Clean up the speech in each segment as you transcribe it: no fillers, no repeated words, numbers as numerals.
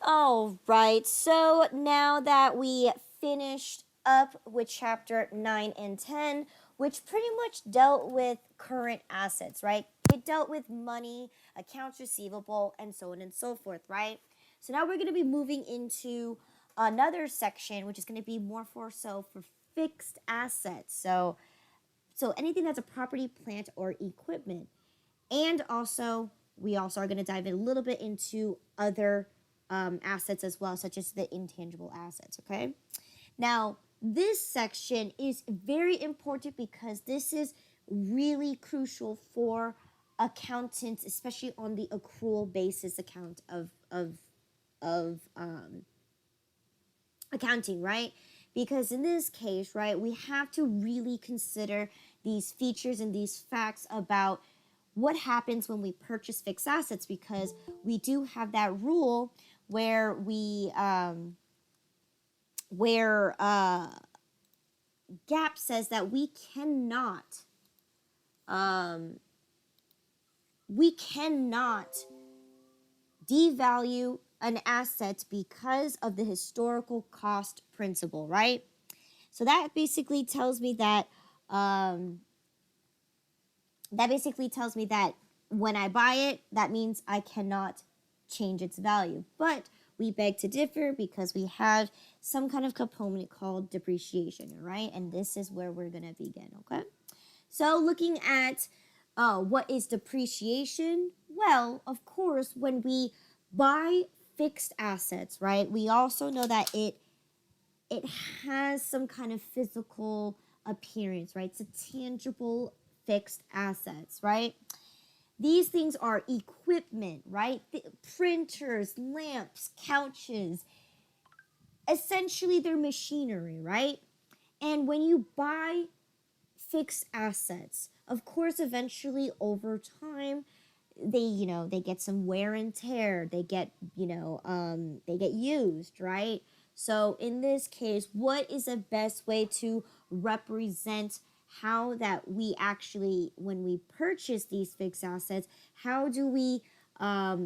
All right, so now that we finished up with chapter 9 and 10, which pretty much dealt with current assets, right? It dealt with money, accounts receivable, and so on and so forth, right? So now we're going to be moving into another section, which is going to be more for fixed assets. So anything that's a property, plant, or equipment. And also, we also are going to dive in a little bit into other assets as well, such as the intangible assets, okay? Now, this section is very important because this is really crucial for accountants, especially on the accrual basis account of accounting, right? Because in this case, right, we have to really consider these features and these facts about what happens when we purchase fixed assets, because we do have that rule where Gap says that we cannot devalue an asset because of the historical cost principle, right? So that basically tells me that when I buy it, that means I cannot change its value. But we beg to differ because we have some kind of component called depreciation, right? And this is where we're going to begin, okay? So looking at what is depreciation? Well, of course, when we buy fixed assets, right, we also know that it has some kind of physical appearance, right? It's a tangible fixed assets, right? These things are equipment, right? Printers, lamps, couches. Essentially, they're machinery, right? And when you buy fixed assets, of course, eventually over time, they get some wear and tear. They get used, right? So in this case, what is the best way to represent how that we actually, when we purchase these fixed assets, how do we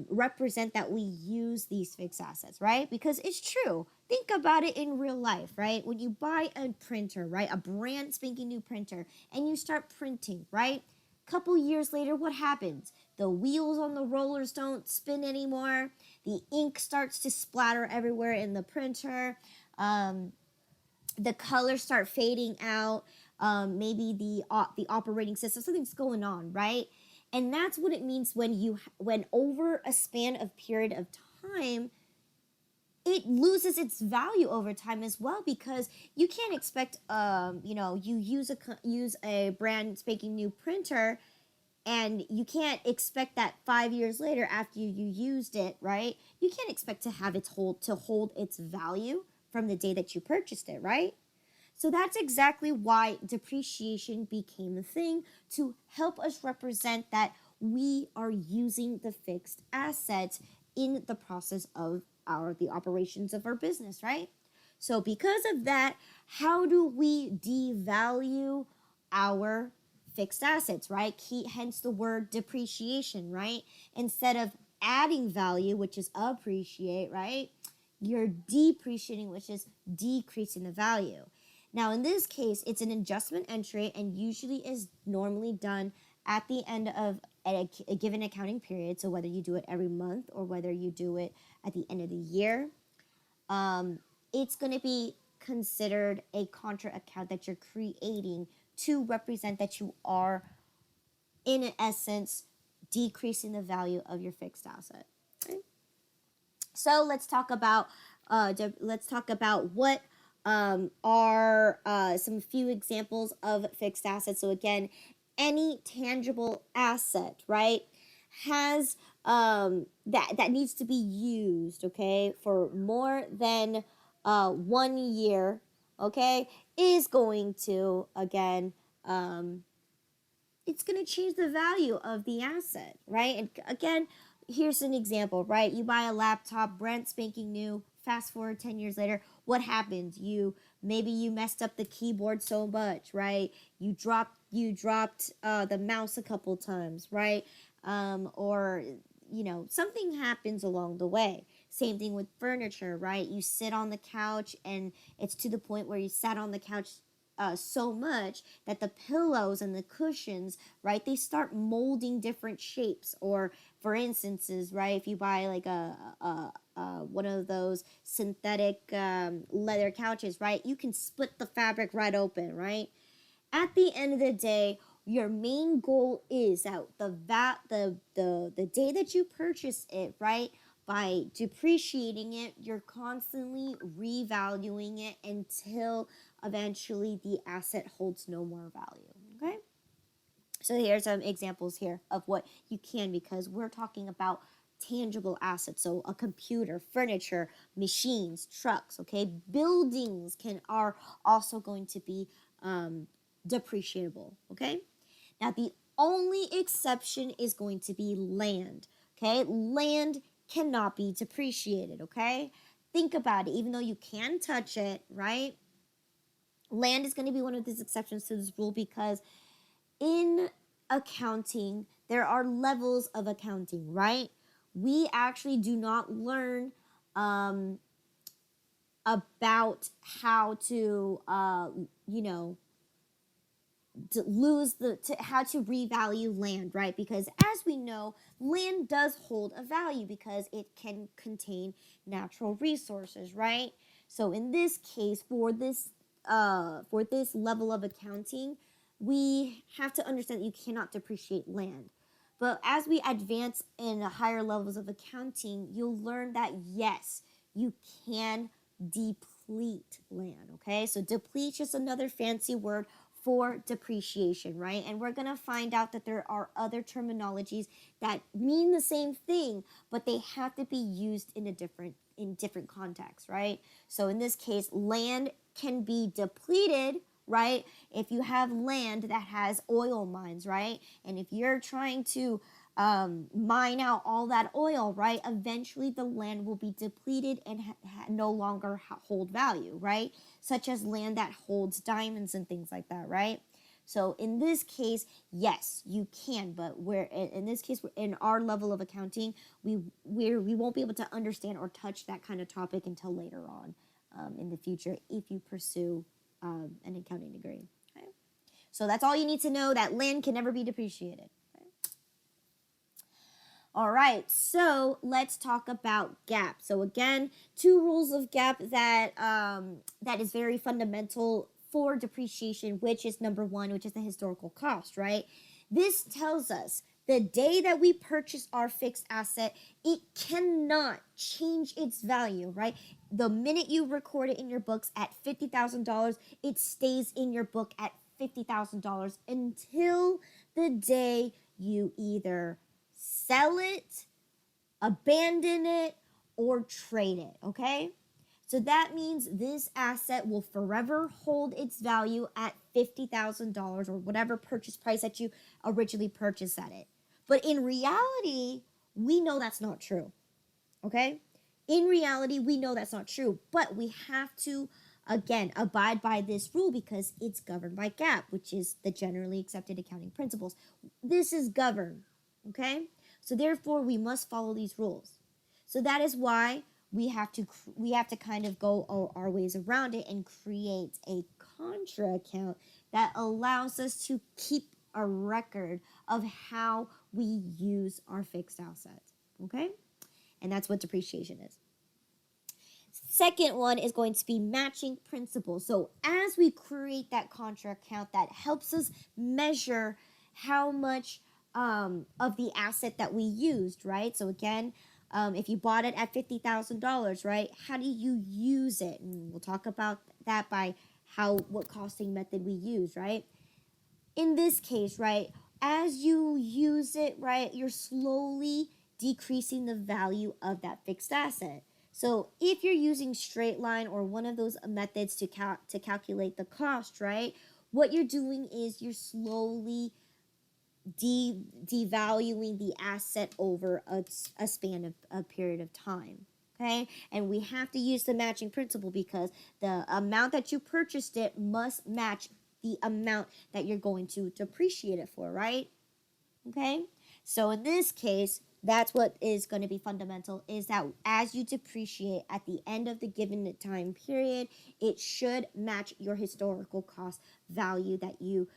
represent that we use these fixed assets, right? Because it's true. Think about it in real life, right? When you buy a printer, right, a brand spanking new printer, and you start printing, right? Couple years later, what happens? The wheels on the rollers don't spin anymore. The ink starts to splatter everywhere in the printer. The colors start fading out. Maybe the operating system, something's going on, right? And that's what it means when over a span of period of time, it loses its value over time as well, because you can't expect you use a brand spanking new printer, and you can't expect that 5 years later after you used it, right? You can't expect to have hold its value from the day that you purchased it, right? So that's exactly why depreciation became a thing, to help us represent that we are using the fixed asset in the process of the operations of our business, right? So because of that, how do we devalue our fixed assets, right? Hence the word depreciation, right? Instead of adding value, which is appreciate, right? You're depreciating, which is decreasing the value. Now, in this case, it's an adjustment entry and usually is normally done at the end of a given accounting period. So whether you do it every month or whether you do it at the end of the year, it's going to be considered a contra account that you're creating to represent that you are, in essence, decreasing the value of your fixed asset. Okay? So let's talk about what are some few examples of fixed assets. So again, any tangible asset, right, has that needs to be used, okay, for more than 1 year, okay, is going to, again, it's going to change the value of the asset, right? And again, here's an example, right? You buy a laptop, brand spanking new, fast forward 10 years later, what happens? Maybe you messed up the keyboard so much, right? You dropped the mouse a couple times, right? Or something happens along the way. Same thing with furniture, right? You sit on the couch and it's to the point where you sat on the couch so much that the pillows and the cushions, right, they start molding different shapes. Or for instances, right, if you buy like one of those synthetic leather couches, right, you can split the fabric right open, right? At the end of the day, your main goal is that the day that you purchase it, right, by depreciating it, you're constantly revaluing it until eventually the asset holds no more value. Okay? So here's some examples here of what you can, because we're talking about tangible assets. So a computer, furniture, machines, trucks, okay? Buildings are also going to be depreciable, okay? Now, the only exception is going to be land, okay? Land cannot be depreciated, okay? Think about it. Even though you can touch it, right? Land is going to be one of these exceptions to this rule, because in accounting, there are levels of accounting, right? We actually do not learn about how to, how to revalue land, right? Because as we know, land does hold a value because it can contain natural resources, right? So in this case, for this level of accounting, we have to understand that you cannot depreciate land. But as we advance in higher levels of accounting, you'll learn that yes, you can deplete land, okay? So deplete is just another fancy word for depreciation, right? And we're going to find out that there are other terminologies that mean the same thing, but they have to be used in different contexts, right? So in this case, land can be depleted, right? If you have land that has oil mines, right? And if you're trying to mine out all that oil, right? Eventually the land will be depleted and no longer hold value, right? Such as land that holds diamonds and things like that, right? So in this case, yes, you can, but in this case, in our level of accounting, we won't be able to understand or touch that kind of topic until later on in the future if you pursue an accounting degree. Okay? So that's all you need to know, that land can never be depreciated. All right, so let's talk about GAAP. So again, two rules of GAAP that is very fundamental for depreciation, which is number one, which is the historical cost, right? This tells us the day that we purchase our fixed asset, it cannot change its value, right? The minute you record it in your books at $50,000, it stays in your book at $50,000 until the day you either sell it, abandon it, or trade it, okay? So that means this asset will forever hold its value at $50,000 or whatever purchase price that you originally purchased at it. But in reality, we know that's not true, okay? In reality, we know that's not true, but we have to, again, abide by this rule because it's governed by GAAP, which is the generally accepted accounting principles. This is governed, okay? So therefore, we must follow these rules. So that is why we have to kind of go our ways around it and create a contra account that allows us to keep a record of how we use our fixed assets, okay? And that's what depreciation is. Second one is going to be matching principles. So as we create that contra account, that helps us measure how much of the asset that we used, right? So again, if you bought it at $50,000, right? How do you use it? And we'll talk about that by what costing method we use, right? In this case, right, as you use it, right, you're slowly decreasing the value of that fixed asset. So if you're using straight line or one of those methods to calculate the cost, right, what you're doing is you're slowly devaluing the asset over a span of a period of time. Okay, and we have to use the matching principle because the amount that you purchased it must match the amount that you're going to depreciate it for, right? Okay, so in this case, That's what is going to be fundamental, is that as you depreciate at the end of the given time period, it should match your historical cost value that you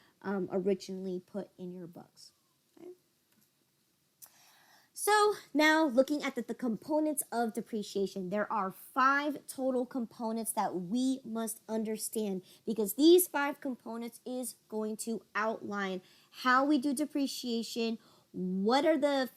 originally put in your books. Okay? So now looking at the components of depreciation, there are 5 total components that we must understand, because these 5 components is going to outline how we do depreciation, what are the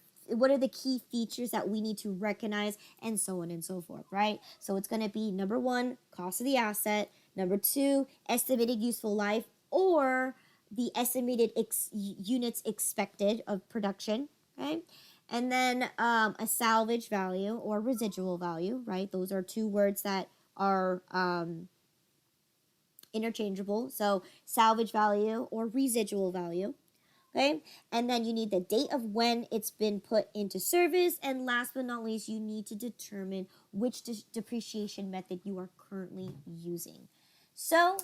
key features that we need to recognize, and so on and so forth, right? So it's going to be number 1, cost of the asset, number 2, estimated useful life, or the estimated units expected of production, okay? And then a salvage value or residual value, right? Those are 2 words that are interchangeable. So salvage value or residual value. Okay, and then you need the date of when it's been put into service, and last but not least, you need to determine which depreciation method you are currently using. So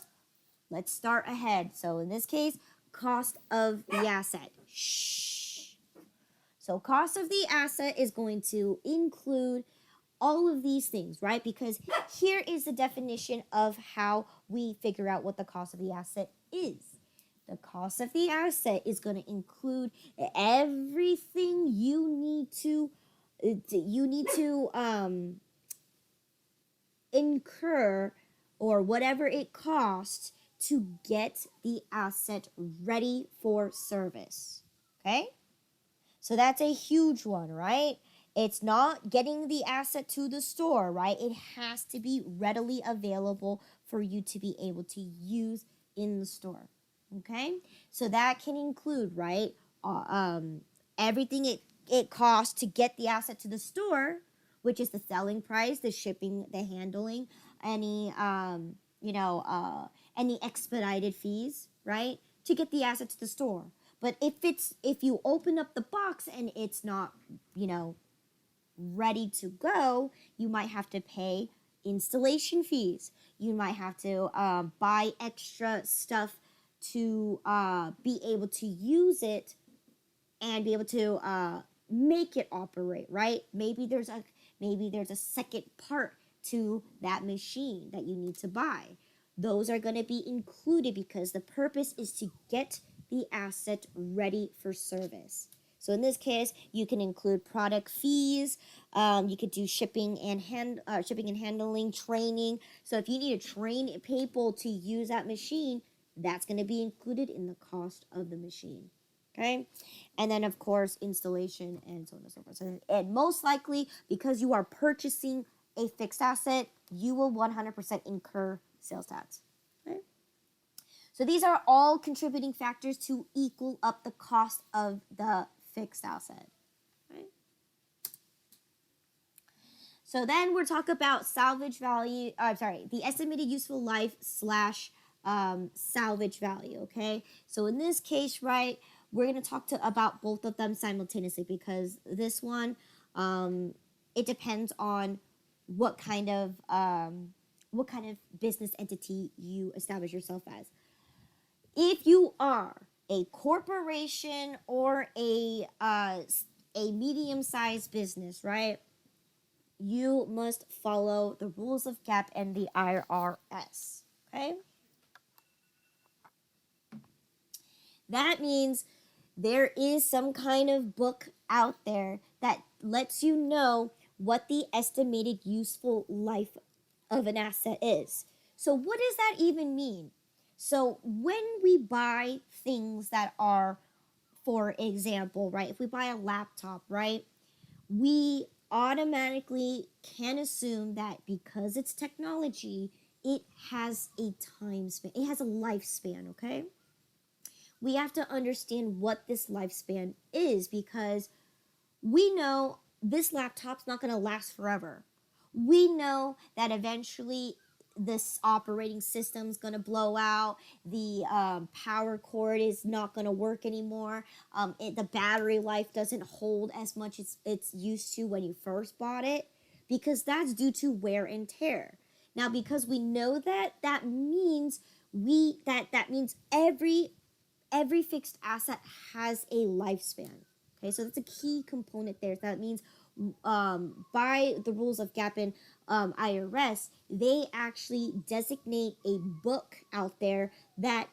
let's start ahead. So in this case, cost of the asset. So cost of the asset is going to include all of these things, right? Because here is the definition of how we figure out what the cost of the asset is. The cost of the asset is going to include everything you need to incur, or whatever it costs to get the asset ready for service. Okay? So that's a huge one, right? It's not getting the asset to the store, right? It has to be readily available for you to be able to use in the store. Okay, so that can include, right, everything it costs to get the asset to the store, which is the selling price, the shipping, the handling, any any expedited fees, right, to get the asset to the store. But if you open up the box and it's not, ready to go, you might have to pay installation fees. You might have to buy extra stuff to be able to use it and be able to make it operate, right? Maybe there's a second part to that machine that you need to buy. Those are going to be included because the purpose is to get the asset ready for service. So in this case, you can include product fees. You could do shipping and handling, training. So if you need to train people to use that machine, that's going to be included in the cost of the machine. Okay, and then of course installation and so on and so forth. And most likely, because you are purchasing a fixed asset, you will 100% incur sales tax. Okay? So these are all contributing factors to equal up the cost of the fixed asset. Right? So then we're talking about salvage value. The estimated useful life / salvage value. Okay, so in this case, right, we're going to talk about both of them simultaneously, because this one, it depends on what kind of business entity you establish yourself as. If you are a corporation or a medium-sized business, right, you must follow the rules of GAAP and the IRS. Okay. That means there is some kind of book out there that lets you know what the estimated useful life of an asset is. So what does that even mean? So when we buy things that are, for example, right, if we buy a laptop, right, we automatically can assume that because it's technology, it has a time span, it has a lifespan, okay? We have to understand what this lifespan is, because we know this laptop's not going to last forever. We know that eventually this operating system's going to blow out. The power cord is not going to work anymore. The battery life doesn't hold as much as it's used to when you first bought it, because that's due to wear and tear. Now, because we know that, that means every fixed asset has a lifespan. Okay, so that's a key component there. So that means by the rules of GAAP and IRS, they actually designate a book out there that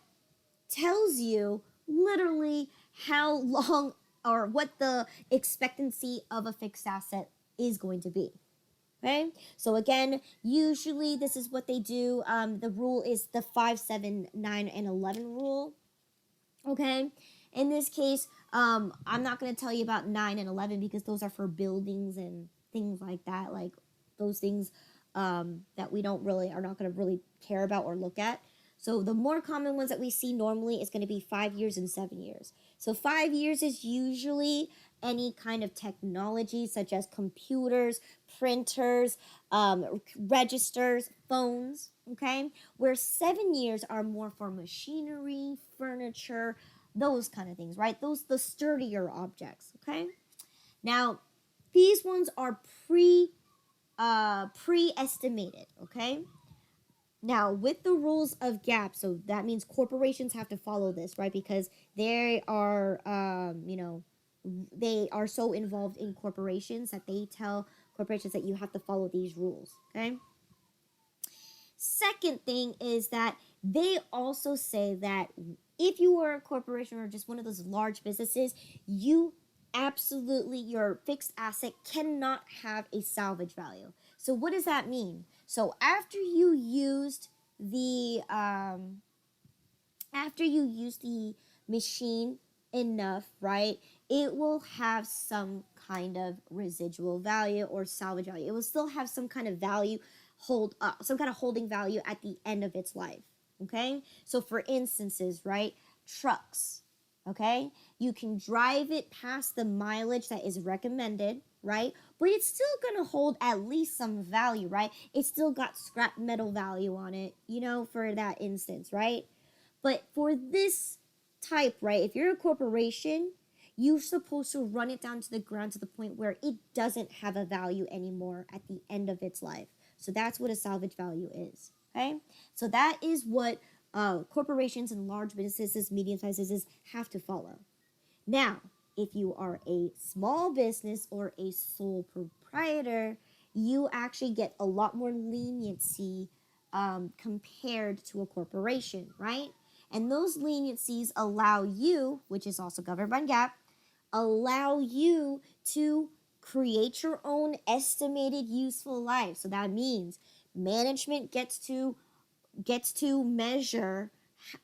tells you literally how long or what the expectancy of a fixed asset is going to be. Okay, so again, usually this is what they do. The rule is the 5, 7, 9, and 11 rule. Okay, in this case, I'm not going to tell you about 9 and 11 because those are for buildings and things like that, like those things that we don't really are not going to really care about or look at. So the more common ones that we see normally is going to be 5 years and 7 years. So 5 years is usually any kind of technology such as computers, printers, registers, phones, okay? Where 7 years are more for machinery, furniture, those kind of things, right? Those the sturdier objects, okay? Now, these ones are pre-estimated, okay? Now, with the rules of GAAP, so that means corporations have to follow this, right? Because they are, they are so involved in corporations that they tell corporations that you have to follow these rules, okay? Second thing is that they also say that if you are a corporation or just one of those large businesses, you absolutely, your fixed asset cannot have a salvage value. So what does that mean? So after you used the machine enough, right, it will have some kind of residual value or salvage value. It will still have some kind of value, some kind of holding value at the end of its life. Okay, so for instances, right, trucks, okay, you can drive it past the mileage that is recommended, right, but it's still gonna hold at least some value, right? It's still got scrap metal value on it, for that instance, right? But for this type, right, if you're a corporation, you're supposed to run it down to the ground to the point where it doesn't have a value anymore at the end of its life. So that's what a salvage value is, okay? So that is what corporations and large businesses, medium-sized businesses have to follow. Now, if you are a small business or a sole proprietor, you actually get a lot more leniency compared to a corporation, right? And those leniencies allow you, which is also governed by GAAP, allow you to create your own estimated useful life. So that means management gets to measure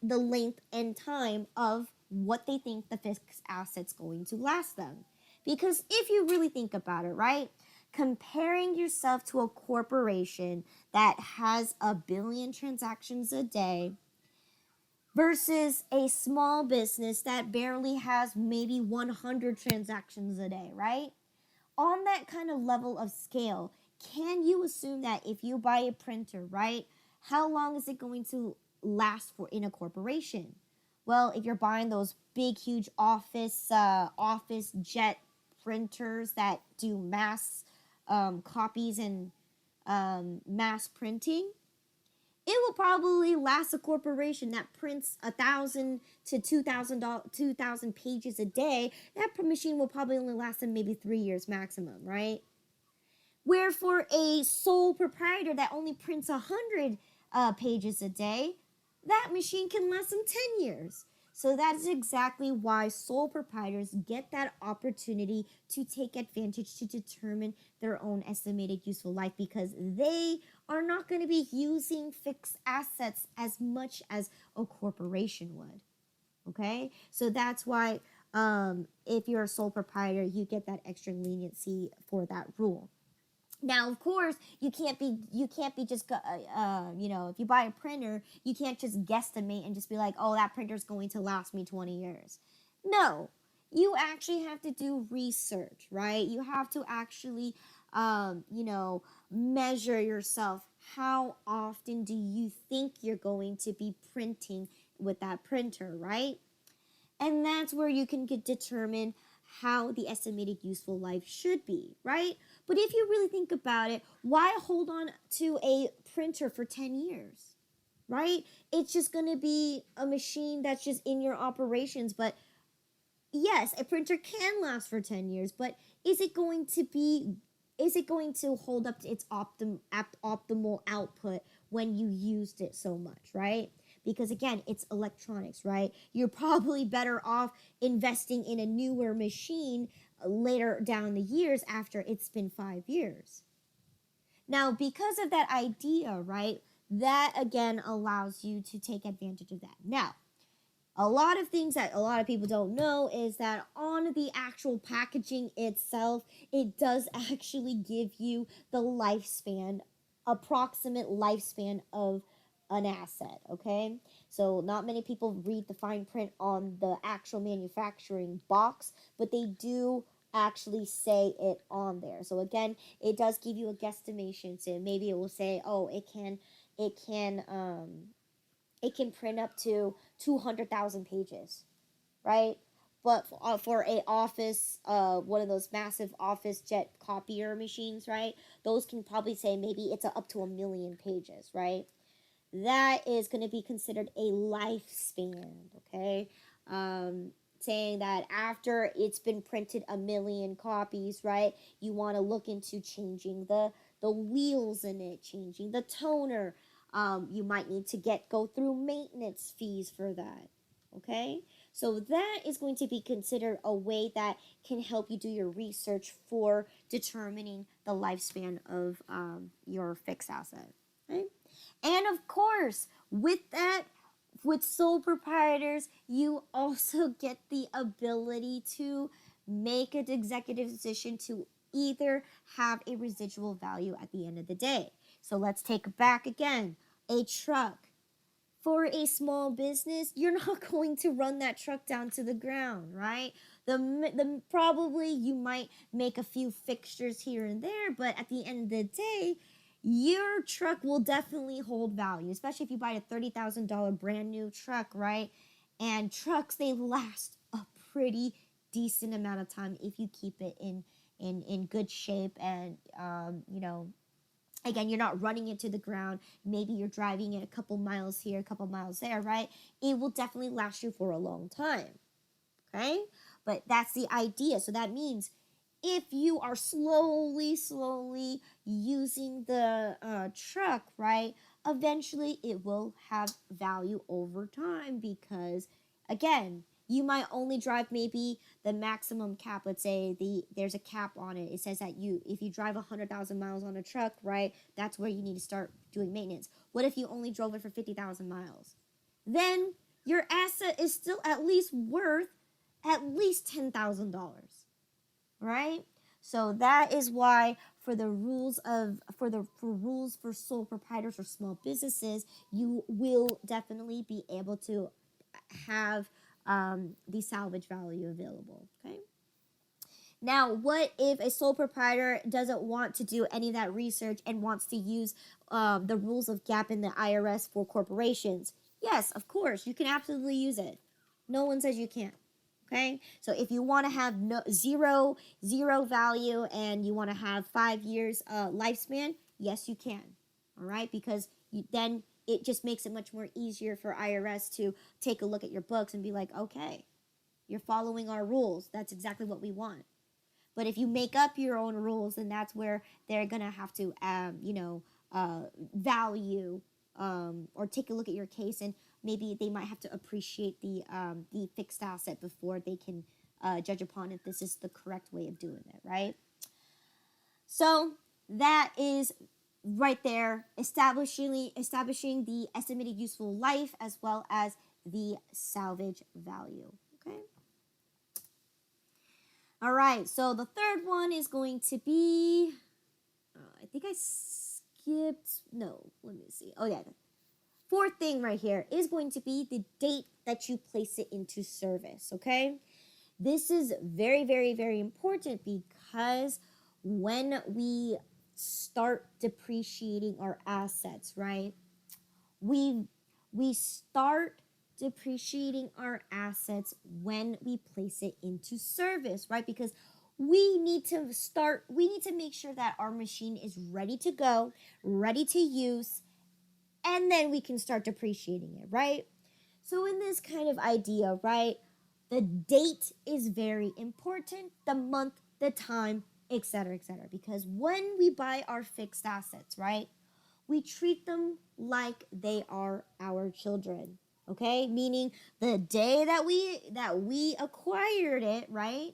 the length and time of what they think the fixed asset's going to last them. Because if you really think about it, right, comparing yourself to a corporation that has 1 billion transactions a day versus a small business that barely has maybe 100 transactions a day, right? On that kind of level of scale, can you assume that if you buy a printer, right, how long is it going to last for in a corporation? Well, if you're buying those big, huge office jet printers that do mass copies and mass printing, it will probably last a corporation that prints 1,000 to 2,000 pages a day. That machine will probably only last them maybe 3 years maximum, right? Where for a sole proprietor that only prints 100 pages a day, that machine can last them 10 years. So that is exactly why sole proprietors get that opportunity to take advantage to determine their own estimated useful life, because they are not going to be using fixed assets as much as a corporation would. Okay, so that's why if you're a sole proprietor, you get that extra leniency for that rule. Now, of course, you can't be just if you buy a printer, you can't just guesstimate and just be like, oh, that printer's going to last me 20 years. No, you actually have to do research, right? You have to actually measure yourself. How often do you think you're going to be printing with that printer, right? And that's where you can determine how the estimated useful life should be, right? But if you really think about it, why hold on to a printer for 10 years, right? It's just going to be a machine that's just in your operations, but yes, a printer can last for 10 years, but is it going to hold up to its optimal output when you used it so much, right? Because again, it's electronics, right? You're probably better off investing in a newer machine later down the years after it's been 5 years. Now, because of that idea, right? That again allows you to take advantage of that. Now, a lot of things that a lot of people don't know is that on the actual packaging itself, it does actually give you the lifespan, approximate lifespan of an asset, okay? So not many people read the fine print on the actual manufacturing box, but they do actually say it on there. So again, it does give you a guesstimation. So maybe it will say, oh, it can it can print up to 200,000 pages, right? But for a office, one of those massive office jet copier machines, right? Those can probably say maybe it's up to 1,000,000 pages, right? That is going to be considered a lifespan, okay? Saying that after it's been printed 1,000,000 copies, right? You want to look into changing the wheels in it, changing the toner. You might need to go through maintenance fees for that, okay? So that is going to be considered a way that can help you do your research for determining the lifespan of your fixed asset, right? And of course, with that, with sole proprietors, you also get the ability to make an executive decision to either have a residual value at the end of the day. So let's take it back again. A truck. For a small business, you're not going to run that truck down to the ground, right? The probably you might make a few fixtures here and there, but at the end of the day, your truck will definitely hold value, especially if you buy a $30,000 brand new truck, right? And trucks, they last a pretty decent amount of time if you keep it in good shape and again, you're not running it to the ground. Maybe you're driving it a couple miles here, a couple miles there, right? It will definitely last you for a long time, okay? But that's the idea. So that means if you are slowly using the truck, right, eventually it will have value over time because, again, you might only drive maybe the maximum cap. Let's say there's a cap on it. It says that if you drive 100,000 miles on a truck, right, that's where you need to start doing maintenance. What if you only drove it for 50,000 miles? Then your asset is still at least worth at least $10,000, right? So that is why for the rules for sole proprietors or small businesses, you will definitely be able to have the salvage value available, okay? Now, what if a sole proprietor doesn't want to do any of that research and wants to use the rules of GAAP in the IRS for corporations? Yes, of course, you can absolutely use it. No one says you can't. Okay, so if you want to have zero value and you want to have 5 years lifespan, yes, you can. All right, because then it just makes it much more easier for IRS to take a look at your books and be like, okay, you're following our rules. That's exactly what we want. But if you make up your own rules, then that's where they're gonna have to, value or take a look at your case, and maybe they might have to appreciate the fixed asset before they can judge upon if this is the correct way of doing it, right? So that is right there, establishing the estimated useful life as well as the salvage value. Okay. All right. So the third one is going to be. I think I skipped. No, let me see. Oh yeah. Fourth thing right here is going to be the date that you place it into service. Okay. This is very, very, very important because when we start depreciating our assets, right? We start depreciating our assets when we place it into service, right? Because we need to make sure that our machine is ready to go, ready to use, and then we can start depreciating it, right? So in this kind of idea, right? The date is very important, the month, the time, etc., etc. Because when we buy our fixed assets, right, we treat them like they are our children. Okay? Meaning the day that we acquired it, right,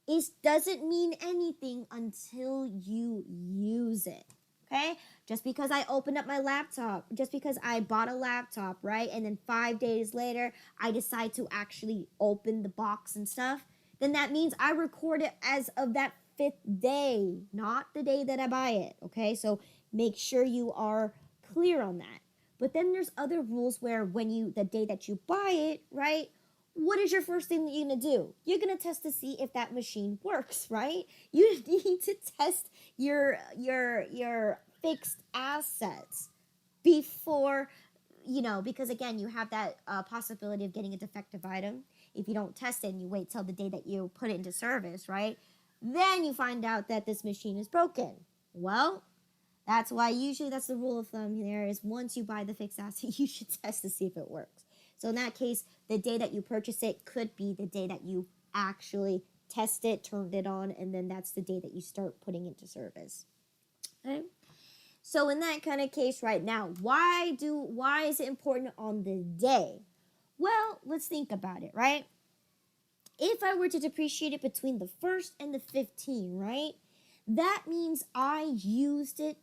it doesn't mean anything until you use it. Okay? Just because I opened up my laptop, just because I bought a laptop, right? And then 5 days later, I decide to actually open the box and stuff, then that means I record it as of that 5th day, not the day that I buy it. Okay? So make sure you are clear on that. But then there's other rules where the day that you buy it, right? What is your first thing that you're going to do? You're going to test to see if that machine works, right? You need to test your fixed assets before, because again, you have that possibility of getting a defective item. If you don't test it and you wait till the day that you put it into service, right? Then you find out that this machine is broken. Well, that's why usually that's the rule of thumb here is once you buy the fixed asset, you should test to see if it works. So in that case, the day that you purchase it could be the day that you actually test it, turned it on, and then that's the day that you start putting it into service. Okay? So in that kind of case right now, why is it important on the day? Well, let's think about it, right? If I were to depreciate it between the 1st and the 15th, right? That means I used it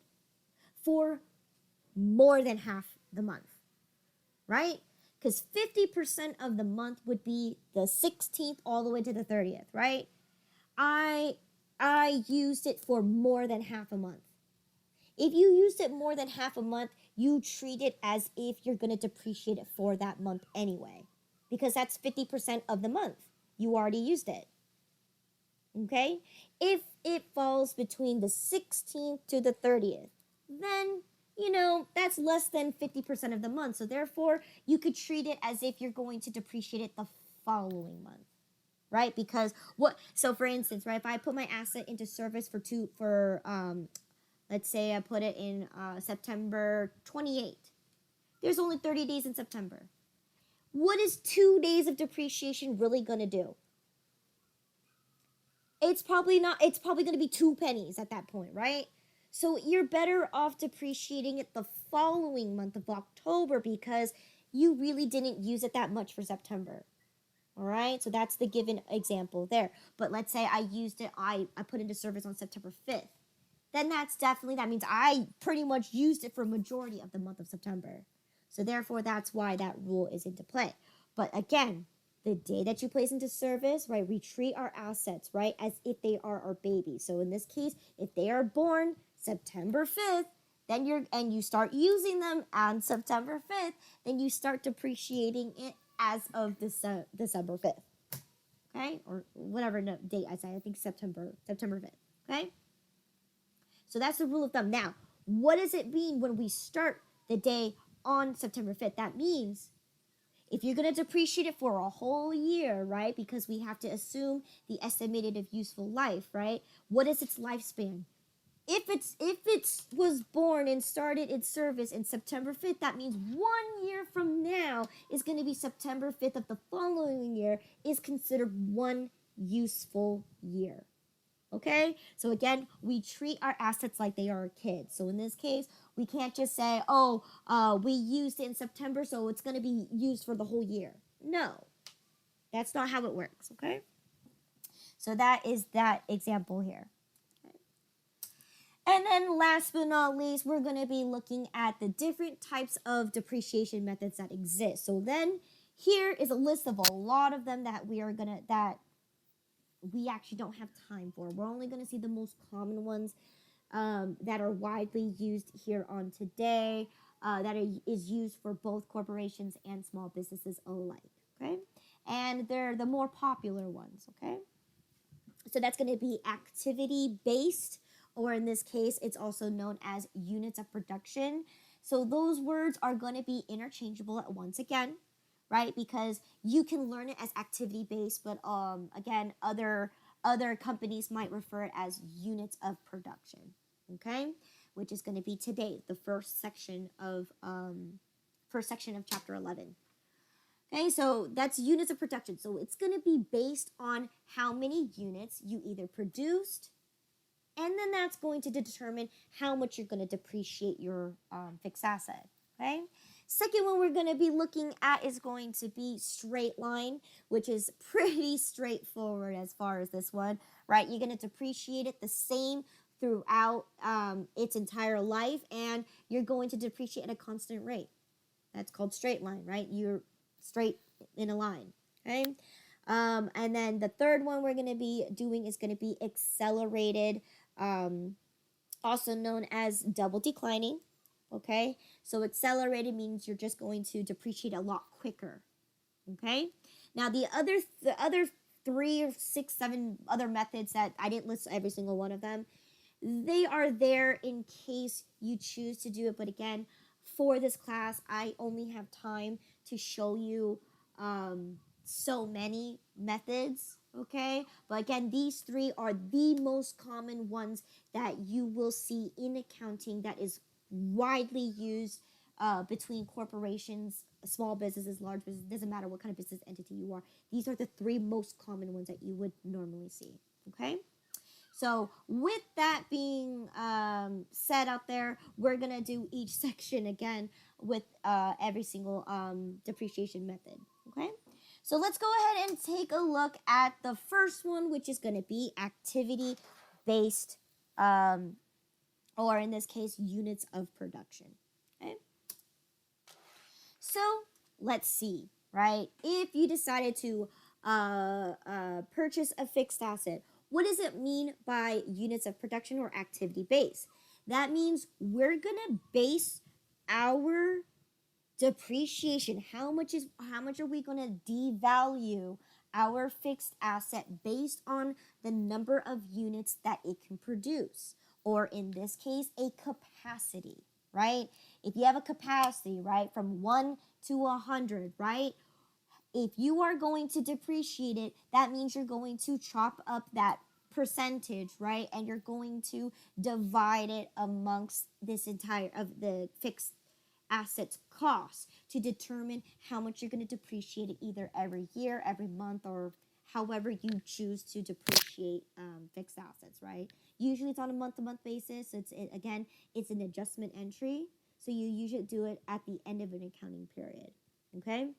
for more than half the month, right? Because 50% of the month would be the 16th all the way to the 30th, right? I used it for more than half a month. If you used it more than half a month, you treat it as if you're going to depreciate it for that month anyway, because that's 50% of the month. You already used it. Okay? If it falls between the 16th to the 30th, then that's less than 50% of the month. So therefore, you could treat it as if you're going to depreciate it the following month, right? Because so for instance, right, if I put my asset into service let's say I put it in September 28th, there's only 30 days in September. What is 2 days of depreciation really going to do? It's probably going to be 2 pennies at that point, right? So you're better off depreciating it the following month of October because you really didn't use it that much for September. All right, so that's the given example there. But let's say I used it, I put into service on September 5th. Then that means I pretty much used it for a majority of the month of September. So therefore, that's why that rule is into play. But again, the day that you place into service, right, we treat our assets, right, as if they are our babies. So in this case, if they are born September 5th, then you start using them on September 5th, then you start depreciating it as of December 5th. Okay? Or whatever date I say. I think September 5th. Okay? So that's the rule of thumb. Now, what does it mean when we start the day on September 5th? That means if you're going to depreciate it for a whole year, right? Because we have to assume the estimated of useful life, right? What is its lifespan? If it was born and started its service in September 5th, that means 1 year from now is going to be September 5th of the following year is considered one useful year. Okay? So again, we treat our assets like they are kids. So in this case, we can't just say, we used it in September, so it's going to be used for the whole year. No. That's not how it works, okay? So that is that example here. Okay. And then last but not least, we're going to be looking at the different types of depreciation methods that exist. So then here is a list of a lot of them that we actually don't have time for. We're only going to see the most common ones that are widely used here on today, is used for both corporations and small businesses alike, okay? And they're the more popular ones, okay? So that's going to be activity-based, or in this case, it's also known as units of production. So those words are going to be interchangeable once again, right? Because you can learn it as activity-based, but again, other companies might refer it as units of production, okay? Which is going to be today, the first section of chapter 11. Okay, so that's units of production. So it's going to be based on how many units you either produced, and then that's going to determine how much you're going to depreciate your fixed asset. Okay. Second one we're going to be looking at is going to be straight line, which is pretty straightforward as far as this one, right? You're going to depreciate it the same throughout its entire life, and you're going to depreciate at a constant rate. That's called straight line, right? You're straight in a line, okay? And then the third one we're going to be doing is going to be accelerated, also known as double declining, okay? So accelerated means you're just going to depreciate a lot quicker, okay? Now the other 3 or 6, 7 other methods that I didn't list every single one of them, they are there in case you choose to do it. But again, for this class, I only have time to show you so many methods, okay? But again, these 3 are the most common ones that you will see in accounting that is widely used between corporations, small businesses, large businesses. Doesn't matter what kind of business entity you are. These are the 3 most common ones that you would normally see, okay? So with that being said out there, we're going to do each section again with every single depreciation method, okay? So let's go ahead and take a look at the first one, which is going to be activity-based, or in this case, units of production, okay? So let's see, right? If you decided to purchase a fixed asset, what does it mean by units of production or activity base? That means we're going to base our depreciation. How much are we going to devalue our fixed asset based on the number of units that it can produce, or in this case, a capacity, right? If you have a capacity, right, from 1 to 100, right? If you are going to depreciate it, that means you're going to chop up that percentage, right? And you're going to divide it amongst this entire of the fixed assets cost to determine how much you're going to depreciate it either every year, every month, or however you choose to depreciate fixed assets, right? Usually it's on a month-to-month basis. Again, it's an adjustment entry. So you usually do it at the end of an accounting period, okay?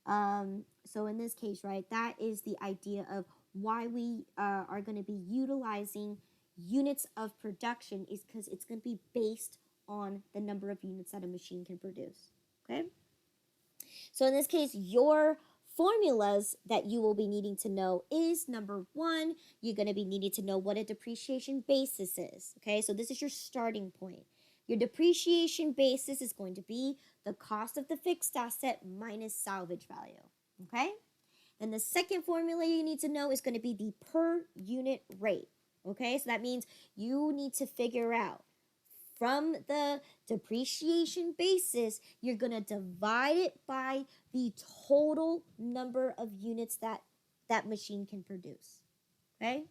So in this case, right, that is the idea of why we are going to be utilizing units of production, is because it's going to be based on the number of units that a machine can produce, okay? So in this case, your formulas that you will be needing to know is, number 1, you're going to be needing to know what a depreciation basis is, okay? So this is your starting point. Your depreciation basis is going to be the cost of the fixed asset minus salvage value, okay? Then the second formula you need to know is going to be the per unit rate, okay? So that means you need to figure out from the depreciation basis, you're going to divide it by the total number of units that that machine can produce, okay?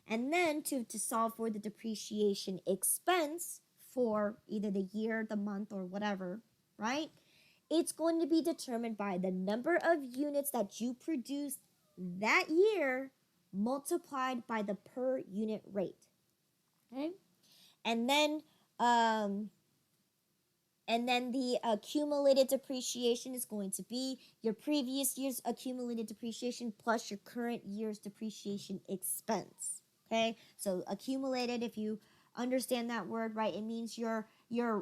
And then to solve for the depreciation expense for either the year, the month, or whatever, right? It's going to be determined by the number of units that you produced that year multiplied by the per unit rate, okay? And then the accumulated depreciation is going to be your previous year's accumulated depreciation plus your current year's depreciation expense, okay? So accumulated, if you understand that word, right, it means you're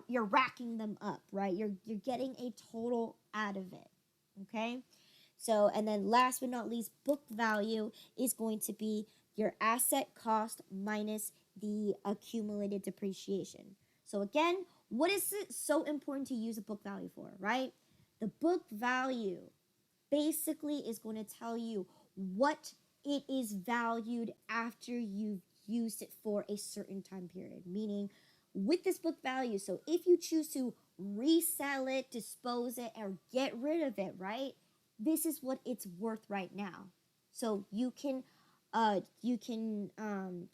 racking them up, right? You're getting a total out of it, okay? So, and then last but not least, book value is going to be your asset cost minus the accumulated depreciation. So again, what is it so important to use a book value for, right? The book value basically is going to tell you what it is valued after you've used it for a certain time period. Meaning, with this book value, so if you choose to resell it, dispose it, or get rid of it, right? This is what it's worth right now. So you can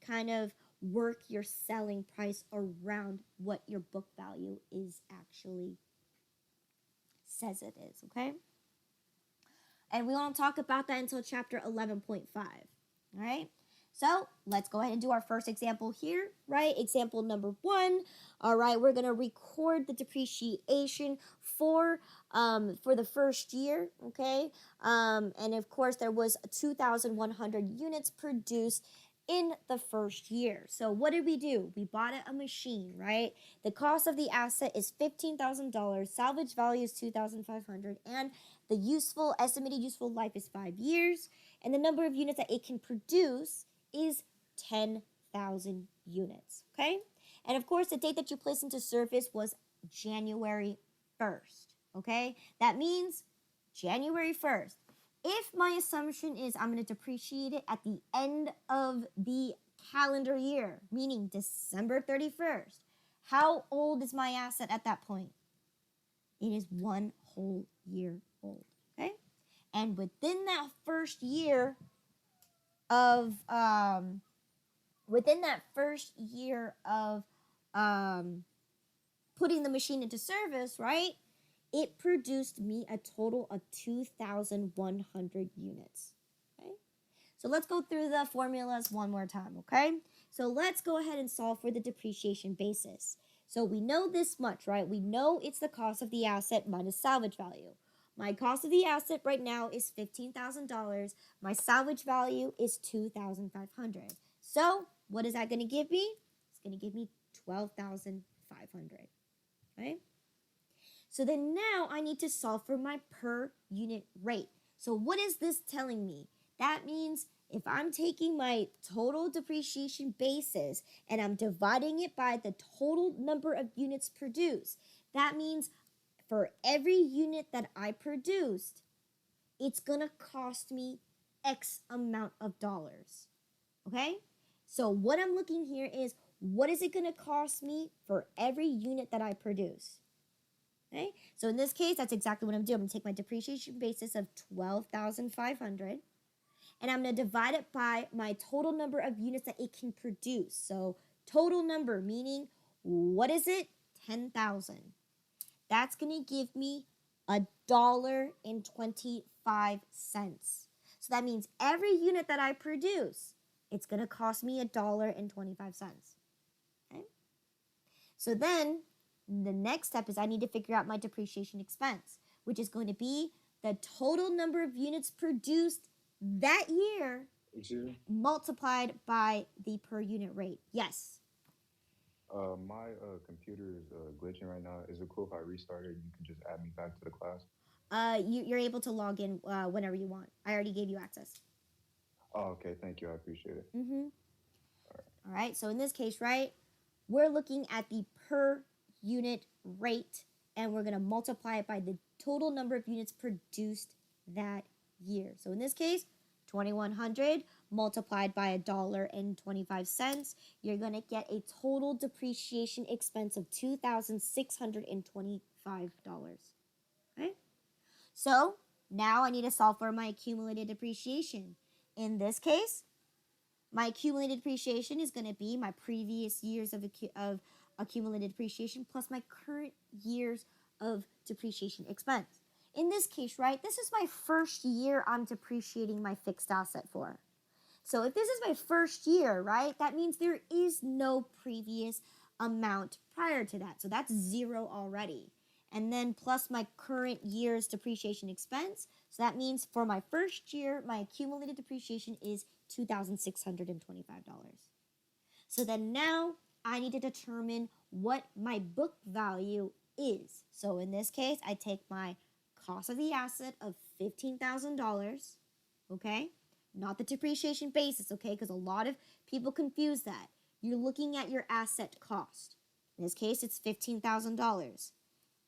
kind of work your selling price around what your book value is actually says it is, okay? And we won't talk about that until chapter 11.5. All right? So let's go ahead and do our first example here, right? Example number 1. All right, we're going to record the depreciation for the first year, okay? And of course, there was 2,100 units produced in the first year. So what did we do? We bought a machine, right? The cost of the asset is $15,000, salvage value is $2,500, and the estimated useful life is 5 years, and the number of units that it can produce is 10,000 units, okay? And of course, the date that you placed into service was January 1st, okay? That means January 1st. If my assumption is I'm going to depreciate it at the end of the calendar year, meaning December 31st, how old is my asset at that point? It is 1 whole year old, okay? And within that first year of putting the machine into service, right? It produced me a total of 2,100 units. Okay? So let's go through the formulas one more time, okay? So let's go ahead and solve for the depreciation basis. So we know this much, right? We know it's the cost of the asset minus salvage value. My cost of the asset right now is $15,000. My salvage value is $2,500. So what is that going to give me? It's going to give me $12,500. Right? So then now I need to solve for my per unit rate. So what is this telling me? That means if I'm taking my total depreciation basis and I'm dividing it by the total number of units produced, that means for every unit that I produced, it's going to cost me X amount of dollars. Okay? So what I'm looking here is, what is it going to cost me for every unit that I produce? Okay? So in this case, that's exactly what I'm doing. I'm going to take my depreciation basis of $12,500, and I'm going to divide it by my total number of units that it can produce. So total number, meaning, what is it? 10,000. That's going to give me $1.25. So that means every unit that I produce, it's going to cost me $1.25. Okay? So then the next step is I need to figure out my depreciation expense, which is going to be the total number of units produced that year multiplied by the per unit rate. Yes. My computer is glitching right now. Is it cool if I restart it and you can just add me back to the class? You're able to log in whenever you want. I already gave you access. Oh, okay. Thank you. I appreciate it. All right. So in this case, right, we're looking at the per unit rate, and we're going to multiply it by the total number of units produced that year. So in this case, 2,100 multiplied by $1.25, you're going to get a total depreciation expense of $2,625. Okay? So now I need to solve for my accumulated depreciation. In this case, my accumulated depreciation is going to be my previous years of accumulated depreciation plus my current years of depreciation expense. In this case, right, this is my first year I'm depreciating my fixed asset for. So if this is my first year, right, that means there is no previous amount prior to that. So that's 0 already. And then plus my current year's depreciation expense. So that means for my first year, my accumulated depreciation is $2,625. So then now I need to determine what my book value is. So in this case, I take my cost of the asset of $15,000, okay? Not the depreciation basis, okay? Because a lot of people confuse that. You're looking at your asset cost. In this case, it's $15,000.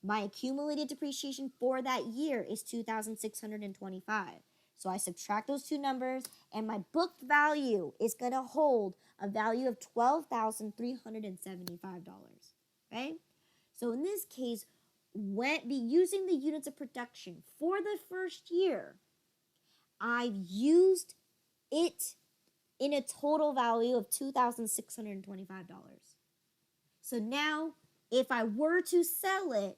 My accumulated depreciation for that year is $2,625. So I subtract those two numbers, and my book value is going to hold a value of $12,375. Okay? So in this case, using the units of production for the first year, I've used it in a total value of $2,625. So now, if I were to sell it,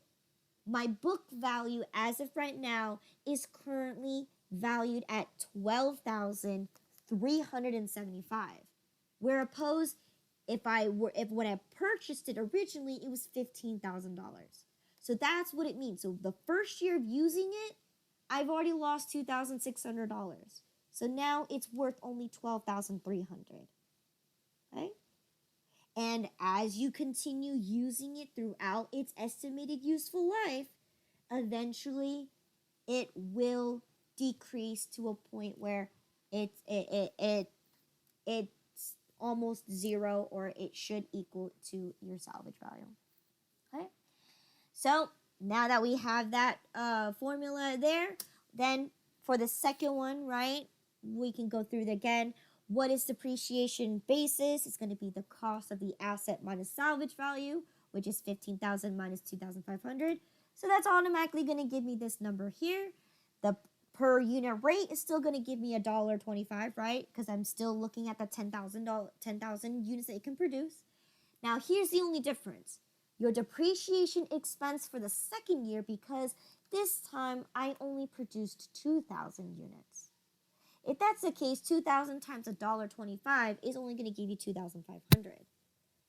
my book value as of right now is currently valued at $12,375. Where opposed, if when I purchased it originally, it was $15,000. So that's what it means. So the first year of using it, I've already lost $2,600. So now it's worth only $12,300. Okay? And as you continue using it throughout its estimated useful life, eventually it will decrease to a point where it's almost zero, or it should equal to your salvage value. Okay? So now that we have that formula there, then for the second one, right, we can go through it again. What is depreciation basis? It's going to be the cost of the asset minus salvage value, which is 15,000 minus 2,500. So that's automatically going to give me this number here. The per unit rate is still going to give me $1.25, right? Because I'm still looking at the 10,000 units that it can produce. Now, here's the only difference. Your depreciation expense for the second year, because this time I only produced 2,000 units. If that's the case, 2,000 times $1.25 is only going to give you 2,500.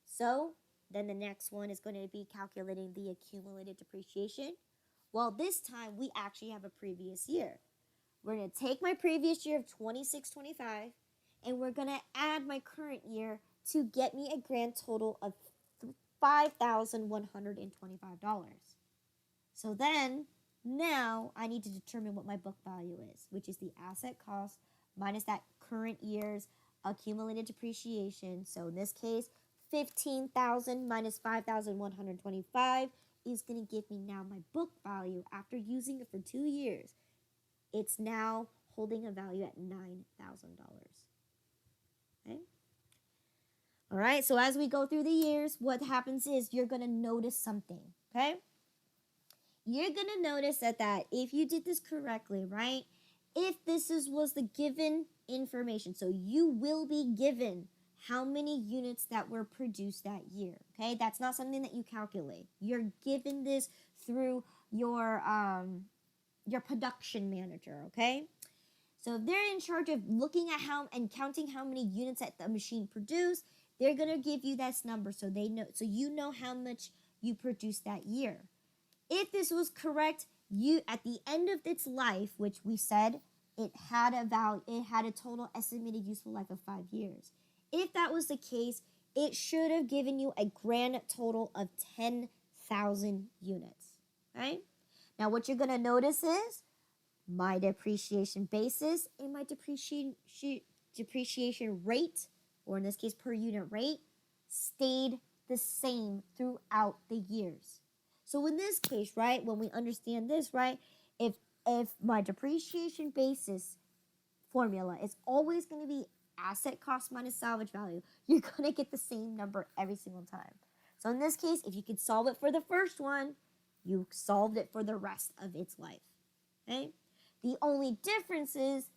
So then the next one is going to be calculating the accumulated depreciation. Well, this time we actually have a previous year. We're going to take my previous year of 2625 and we're going to add my current year to get me a grand total of $5,125. So then, now I need to determine what my book value is, which is the asset cost minus that current year's accumulated depreciation. So in this case, 15,000 minus 5,125 is going to give me now my book value after using it for 2 years. It's now holding a value at $9,000. Okay? All right, so as we go through the years, what happens is you're going to notice something, okay? You're going to notice that if you did this correctly, right? If was the given information, so you will be given how many units that were produced that year, okay? That's not something that you calculate. You're given this through your production manager, okay? So if they're in charge of looking at how and counting how many units that the machine produced, they're gonna give you this number so they know, so you know how much you produced that year. If this was correct, you at the end of its life, which we said it had a total estimated useful life of 5 years. If that was the case, it should have given you a grand total of 10,000 units. Right? Now, what you're gonna notice is my depreciation basis and my depreciation rate, or in this case per unit rate, stayed the same throughout the years. So in this case, right, when we understand this, right, if my depreciation basis formula is always going to be asset cost minus salvage value, you're going to get the same number every single time. So in this case, if you could solve it for the first one, you solved it for the rest of its life. Okay? The only difference is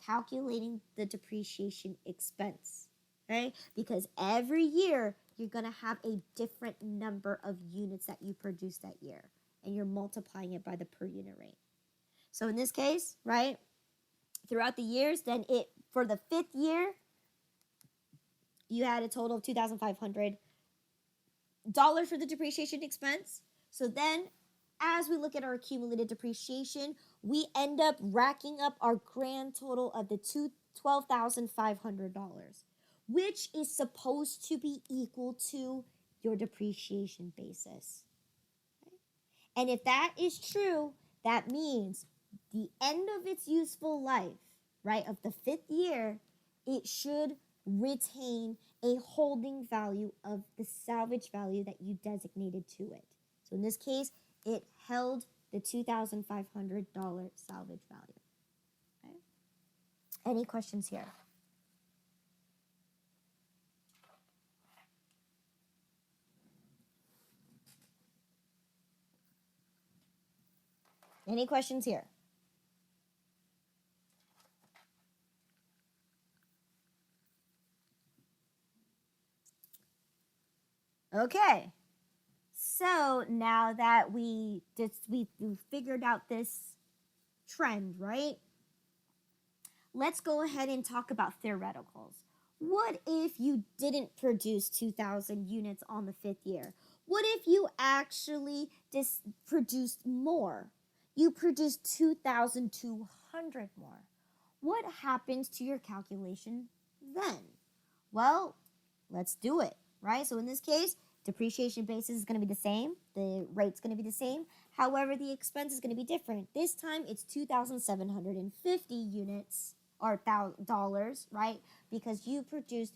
calculating the depreciation expense, right? Because every year you're going to have a different number of units that you produce that year, and you're multiplying it by the per unit rate. So in this case, right, throughout the years, then for the 5th year, you had a total of $2,500 for the depreciation expense. So then, as we look at our accumulated depreciation, we end up racking up our grand total of the $12,500, which is supposed to be equal to your depreciation basis. Okay? And if that is true, that means the end of its useful life, right, of the 5th year, it should retain a holding value of the salvage value that you designated to it. So in this case, it held the $2,500 salvage value. Okay? Any questions here? Any questions here? Okay. So now that we figured out this trend, right? Let's go ahead and talk about theoreticals. What if you didn't produce 2,000 units on the 5th year? What if you actually produced more? You produced 2,200 more. What happens to your calculation then? Well, let's do it, right? So in this case, depreciation basis is going to be the same. The rate's going to be the same. However, the expense is going to be different. This time it's 2,750 units or dollars, right? Because you produced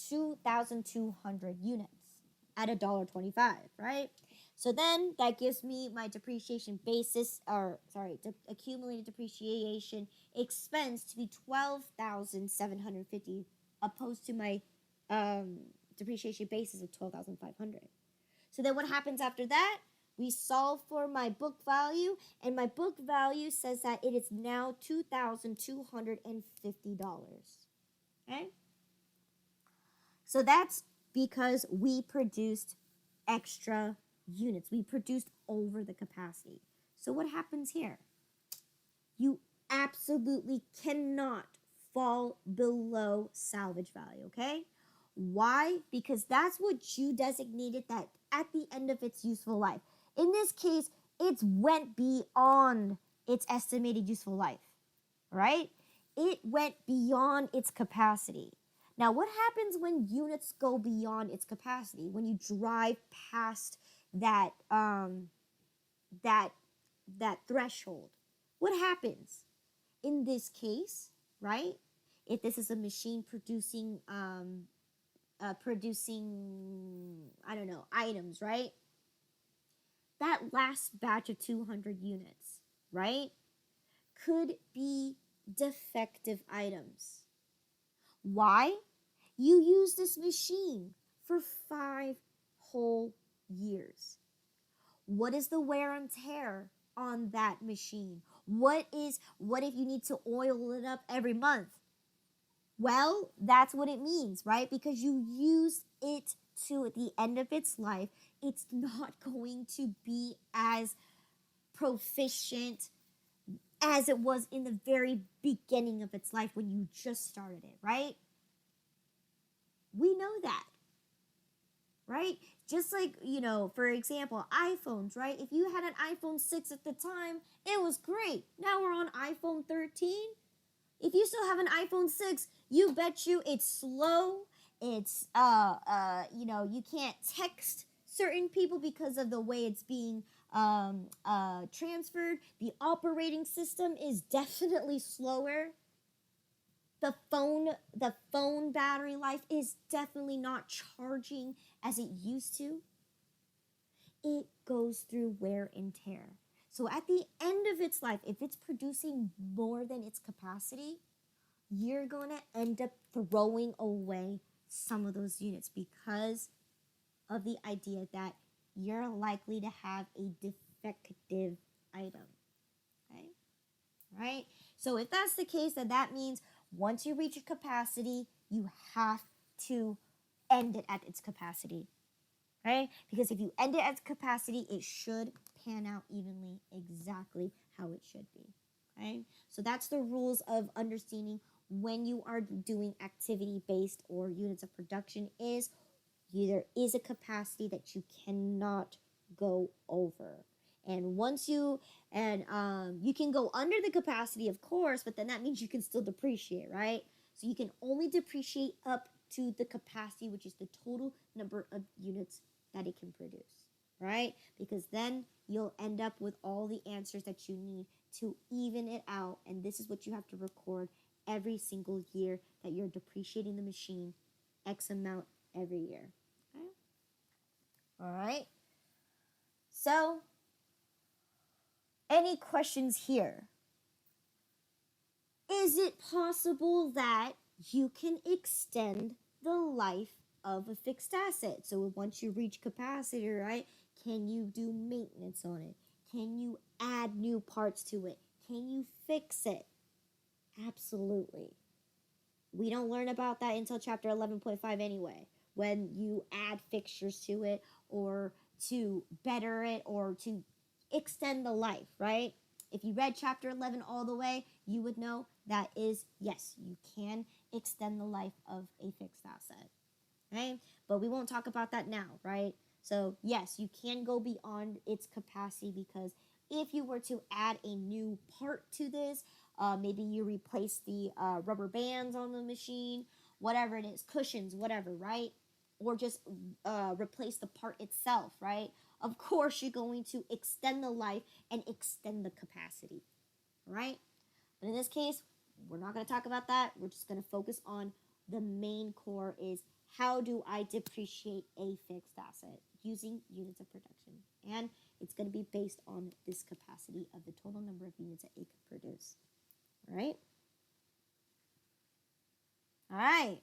2,200 units at $1.25, right? So then that gives me my depreciation basis, accumulated depreciation expense to be 12,750 opposed to my depreciation basis of 12,500. So then what happens after that? We solve for my book value, and my book value says that it is now $2,250. Okay? So that's because we produced extra units. We produced over the capacity. So what happens here? You absolutely cannot fall below salvage value, okay? Why? Because that's what you designated that at the end of its useful life. In this case, it went beyond its estimated useful life, right? It went beyond its capacity. Now, what happens when units go beyond its capacity? When you drive past that that threshold, what happens? In this case, right? If this is a machine producing I don't know, items, right? That last batch of 200 units, right, could be defective items. Why? You use this machine for 5 whole years. What is the wear and tear on that machine? What if you need to oil it up every month? Well, that's what it means, right? Because you use it to the end of its life, it's not going to be as proficient as it was in the very beginning of its life when you just started it, right? We know that, right? Just like, for example, iPhones, right? If you had an iPhone 6 at the time, it was great. Now we're on iPhone 13. If you still have an iPhone 6, you bet you it's slow. It's, you can't text certain people because of the way it's being transferred. The operating system is definitely slower. The phone battery life is definitely not charging as it used to. It goes through wear and tear. So at the end of its life, if it's producing more than its capacity, you're going to end up throwing away some of those units because of the idea that you're likely to have a defective item. Okay? Right? So if that's the case, then that means once you reach a capacity, you have to end it at its capacity. Right? Because if you end it at its capacity, it should pan out evenly exactly how it should be. Okay? So that's the rules of understanding when you are doing activity-based or units of production is there is a capacity that you cannot go over. And once you can go under the capacity, of course, but then that means you can still depreciate, right? So you can only depreciate up to the capacity, which is the total number of units that it can produce, right? Because then you'll end up with all the answers that you need to even it out. And this is what you have to record every single year that you're depreciating the machine, X amount every year. Okay? All right. So, any questions here? Is it possible that you can extend the life of a fixed asset? So once you reach capacity, right, can you do maintenance on it? Can you add new parts to it? Can you fix it? Absolutely. We don't learn about that until chapter 11.5 anyway, when you add fixtures to it or to better it or to extend the life, right? if you read chapter 11 all the way, you would know that is, yes, you can extend the life of a fixed asset. Okay? But we won't talk about that now, right? So, yes, you can go beyond its capacity because if you were to add a new part to this, maybe you replace the rubber bands on the machine, whatever it is, cushions, whatever, right? Or just replace the part itself, right? Of course, you're going to extend the life and extend the capacity, right? But in this case, we're not going to talk about that. We're just going to focus on the main core is how do I depreciate a fixed asset using units of production. And it's going to be based on this capacity of the total number of units that it could produce. All right? All right.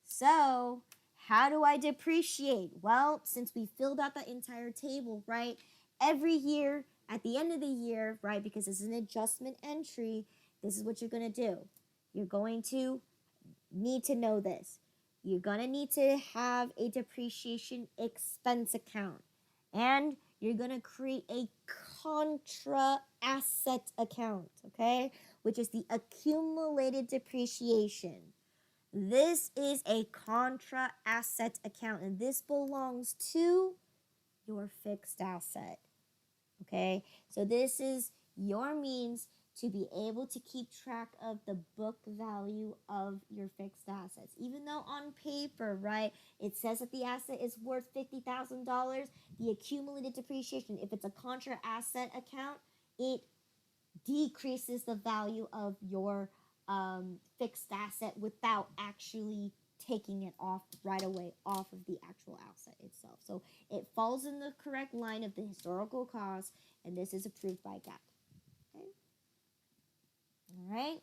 So, how do I depreciate? Well, since we filled out the entire table, right? Every year, at the end of the year, right? Because this is an adjustment entry, this is what you're going to do. You're going to need to know this. You're going to need to have a depreciation expense account. And you're going to create a contra asset account, okay? Which is the accumulated depreciation. This is a contra asset account, and this belongs to your fixed asset. Okay, so this is your means to be able to keep track of the book value of your fixed assets. Even though on paper, right, it says that the asset is worth $50,000, the accumulated depreciation, if it's a contra asset account, it decreases the value of your fixed asset without actually taking it off right away off of the actual asset itself. So it falls in the correct line of the historical cost, and this is approved by Acct. Okay. All right.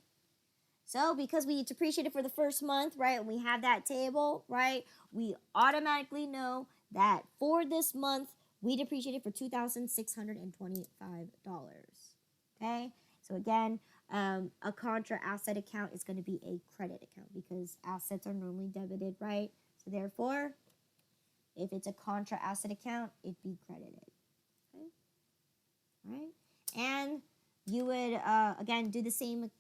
So because we depreciated for the first month, right, and we have that table, right, we automatically know that for this month we depreciated for $2,625. Okay. So again, a contra asset account is going to be a credit account because assets are normally debited, right? So therefore, if it's a contra asset account, it'd be credited. Okay, all right, and you would again do the same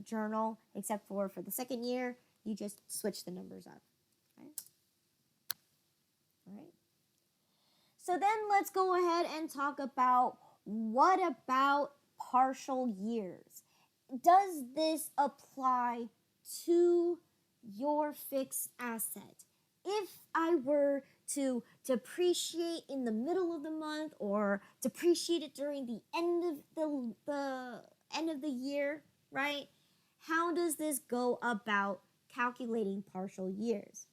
journal except for the second year, you just switch the numbers up. Okay, all right. So then let's go ahead and talk about what about partial years? Does this apply to your fixed asset? If I were to depreciate in the middle of the month or depreciate it during the end of the end of the year, right? How does this go about calculating partial years?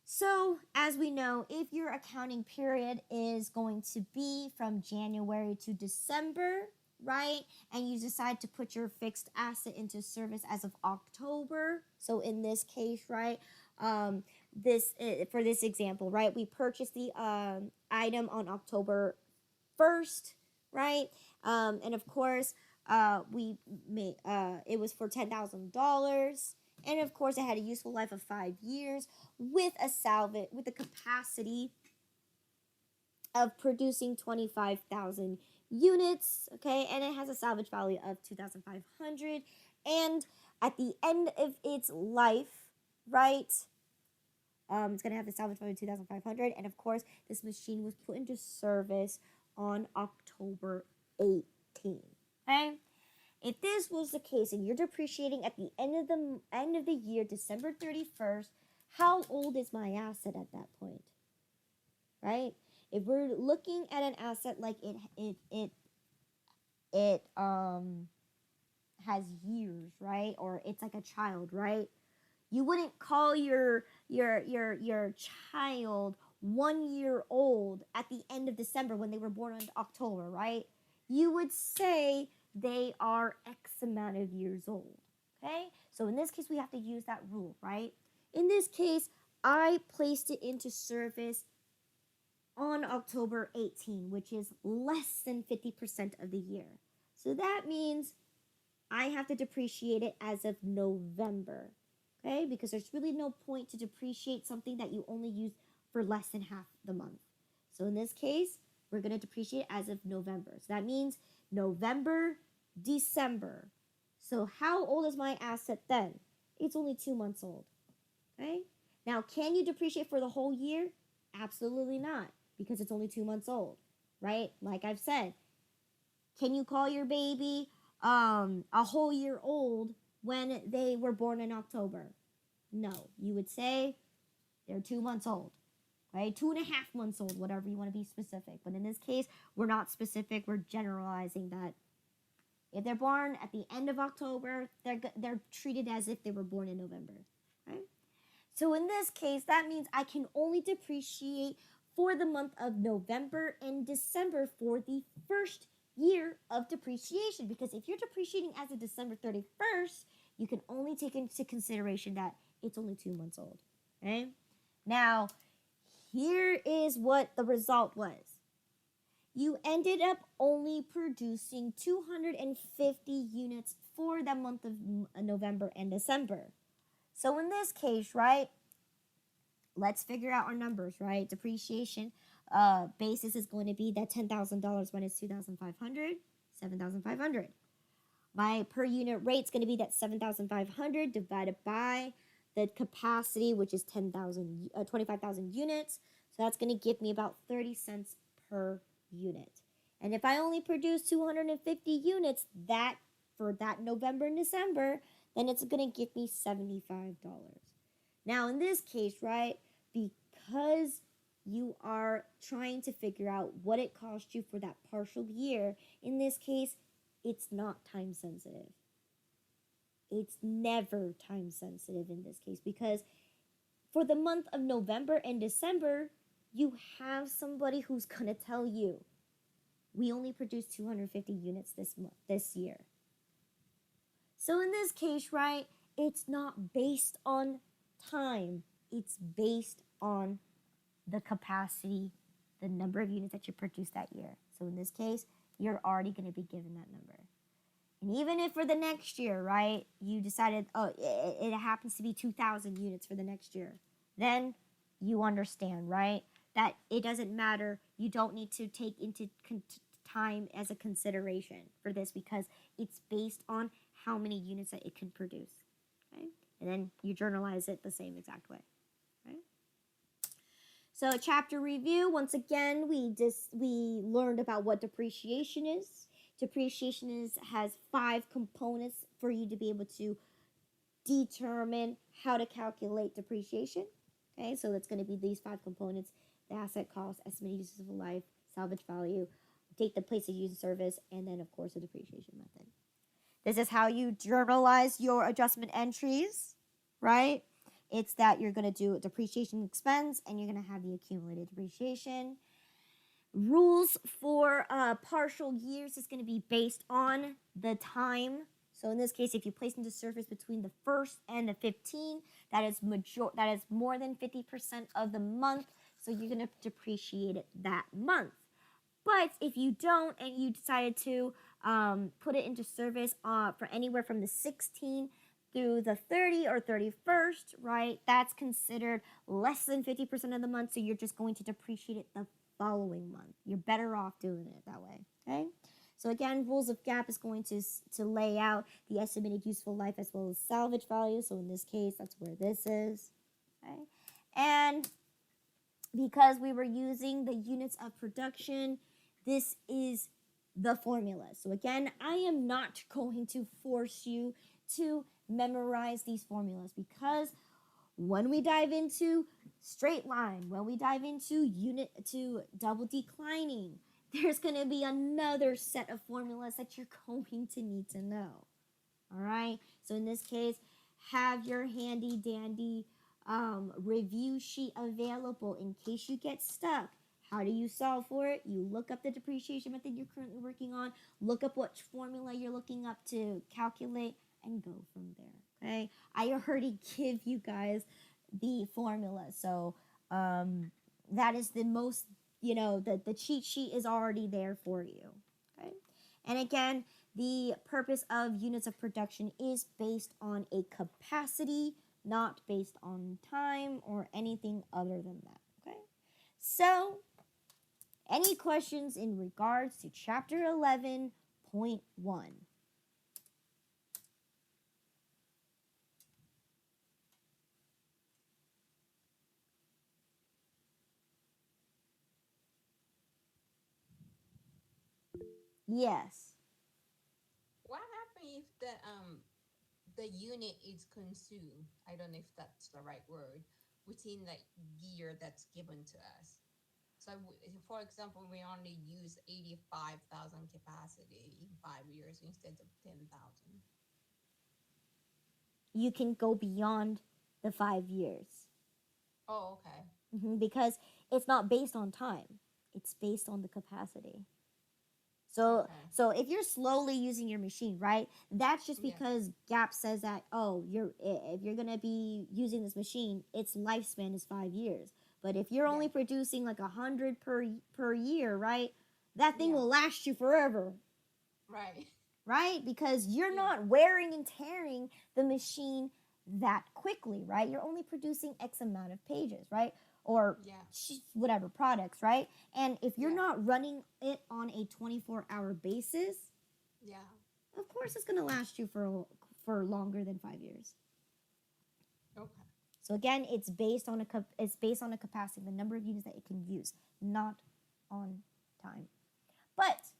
So, as we know, if your accounting period is going to be from January to December, right, and you decide to put your fixed asset into service as of October, so in this case, right, this for this example, right, we purchased the item on October 1st, right, and of course, we made it was for $10,000. And of course, it had a useful life of 5 years with a capacity of producing 25,000 units. Okay, and it has a salvage value of 2,500. And at the end of its life, right, it's gonna have a salvage value of 2,500. And of course, this machine was put into service on October 18. Okay. If this was the case and you're depreciating at the end of the year, December 31st, how old is my asset at that point? Right? If we're looking at an asset like it has years, right? Or it's like a child, right? You wouldn't call your child 1 year old at the end of December when they were born in October, right? You would say they are X amount of years old. Okay? So in this case, we have to use that rule, right? In this case, I placed it into service on October 18, which is less than 50% of the year. So that means I have to depreciate it as of November. Okay? Because there's really no point to depreciate something that you only use for less than half the month. So in this case, we're going to depreciate as of November. So that means November, December. So how old is my asset then? It's only 2 months old. Okay? Now, can you depreciate for the whole year? Absolutely not, because it's only 2 months old, right? Like I've said, can you call your baby a whole year old when they were born in October? No, you would say they're 2 months old, right? 2.5 months old, whatever you want to be specific. But in this case, we're not specific. We're generalizing that if they're born at the end of October, they're treated as if they were born in November, right? So in this case, that means I can only depreciate for the month of November and December for the first year of depreciation. Because if you're depreciating as of December 31st, you can only take into consideration that it's only 2 months old. Okay? Now, here is what the result was. You ended up only producing 250 units for the month of November and December. So in this case, right, let's figure out our numbers, right? Depreciation basis is going to be that $10,000 minus 2,500, 7,500. My per unit rate is going to be that 7,500 divided by the capacity, which is 25,000 units. So that's going to give me about 30 cents per unit. And if I only produce 250 units for that November and December, then it's going to give me $75. Now, in this case, right, because you are trying to figure out what it cost you for that partial year, in this case, it's not time sensitive. It's never time sensitive in this case, because for the month of November and December, you have somebody who's going to tell you, we only produced 250 units this year. So in this case, right, it's not based on time. It's based on the capacity, the number of units that you produced that year. So in this case, you're already going to be given that number. And even if for the next year, right, you decided, oh, it happens to be 2,000 units for the next year, then you understand, right, that it doesn't matter. You don't need to take into time as a consideration for this, because it's based on how many units that it can produce. Okay? And then you journalize it the same exact way. Right? So a chapter review, once again, we learned about what depreciation is. Depreciation has 5 components for you to be able to determine how to calculate depreciation. Okay, so that's going to be these 5 components: the asset cost, estimated useful life, salvage value, date, the place of use and service, and then, of course, the depreciation method. This is how you journalize your adjustment entries, right? It's that you're going to do a depreciation expense, and you're going to have the accumulated depreciation. Rules for partial years is going to be based on the time. So in this case, if you place into service between the 1st and the 15th, that is more than 50% of the month. So you're going to depreciate it that month. But if you don't, and you decided to put it into service for anywhere from the 16th through the 30th or 31st, right, that's considered less than 50% of the month. So you're just going to depreciate it the following month. You're better off doing it that way. Okay. So again, rules of Acct is going to lay out the estimated useful life as well as salvage value. So in this case, that's where this is. Okay. And because we were using the units of production, this is the formula. So again, I am not going to force you to memorize these formulas, because when we dive into straight line, when we dive into double declining, there's going to be another set of formulas that you're going to need to know. All right. So in this case, have your handy dandy review sheet available in case you get stuck. How do you solve for it? You look up the depreciation method you're currently working on, look up what formula you're looking up to calculate, and go from there. Okay, I already give you guys the formula, so that is the most, the cheat sheet is already there for you. Okay, and again, the purpose of units of production is based on a capacity, not based on time or anything other than that. Okay, so Any questions in regards to chapter 11.1? Yes. What happens if the unit is consumed? I don't know if that's the right word within the year that's given to us. So, for example, we only use 85,000 capacity in 5 years instead of 10,000. You can go beyond the 5 years. Oh, okay. Because it's not based on time, it's based on the capacity. So Okay. so if you're slowly using your machine, right? That's just Yeah. because GAP says that, oh, if you're gonna be using this machine, its lifespan is 5 years. But if you're Yeah. only producing like 100 per year, right? That thing Yeah. will last you forever, Right. right? Because you're Yeah. not wearing and tearing the machine that quickly, right? You're only producing X amount of pages, right? Or Yeah. whatever products, right? And if you're Yeah. not running it on a 24-hour basis, Yeah. of course it's going to last you for longer than 5 years. Okay. So again, it's based on a capacity, the number of units that it can use, not on time. But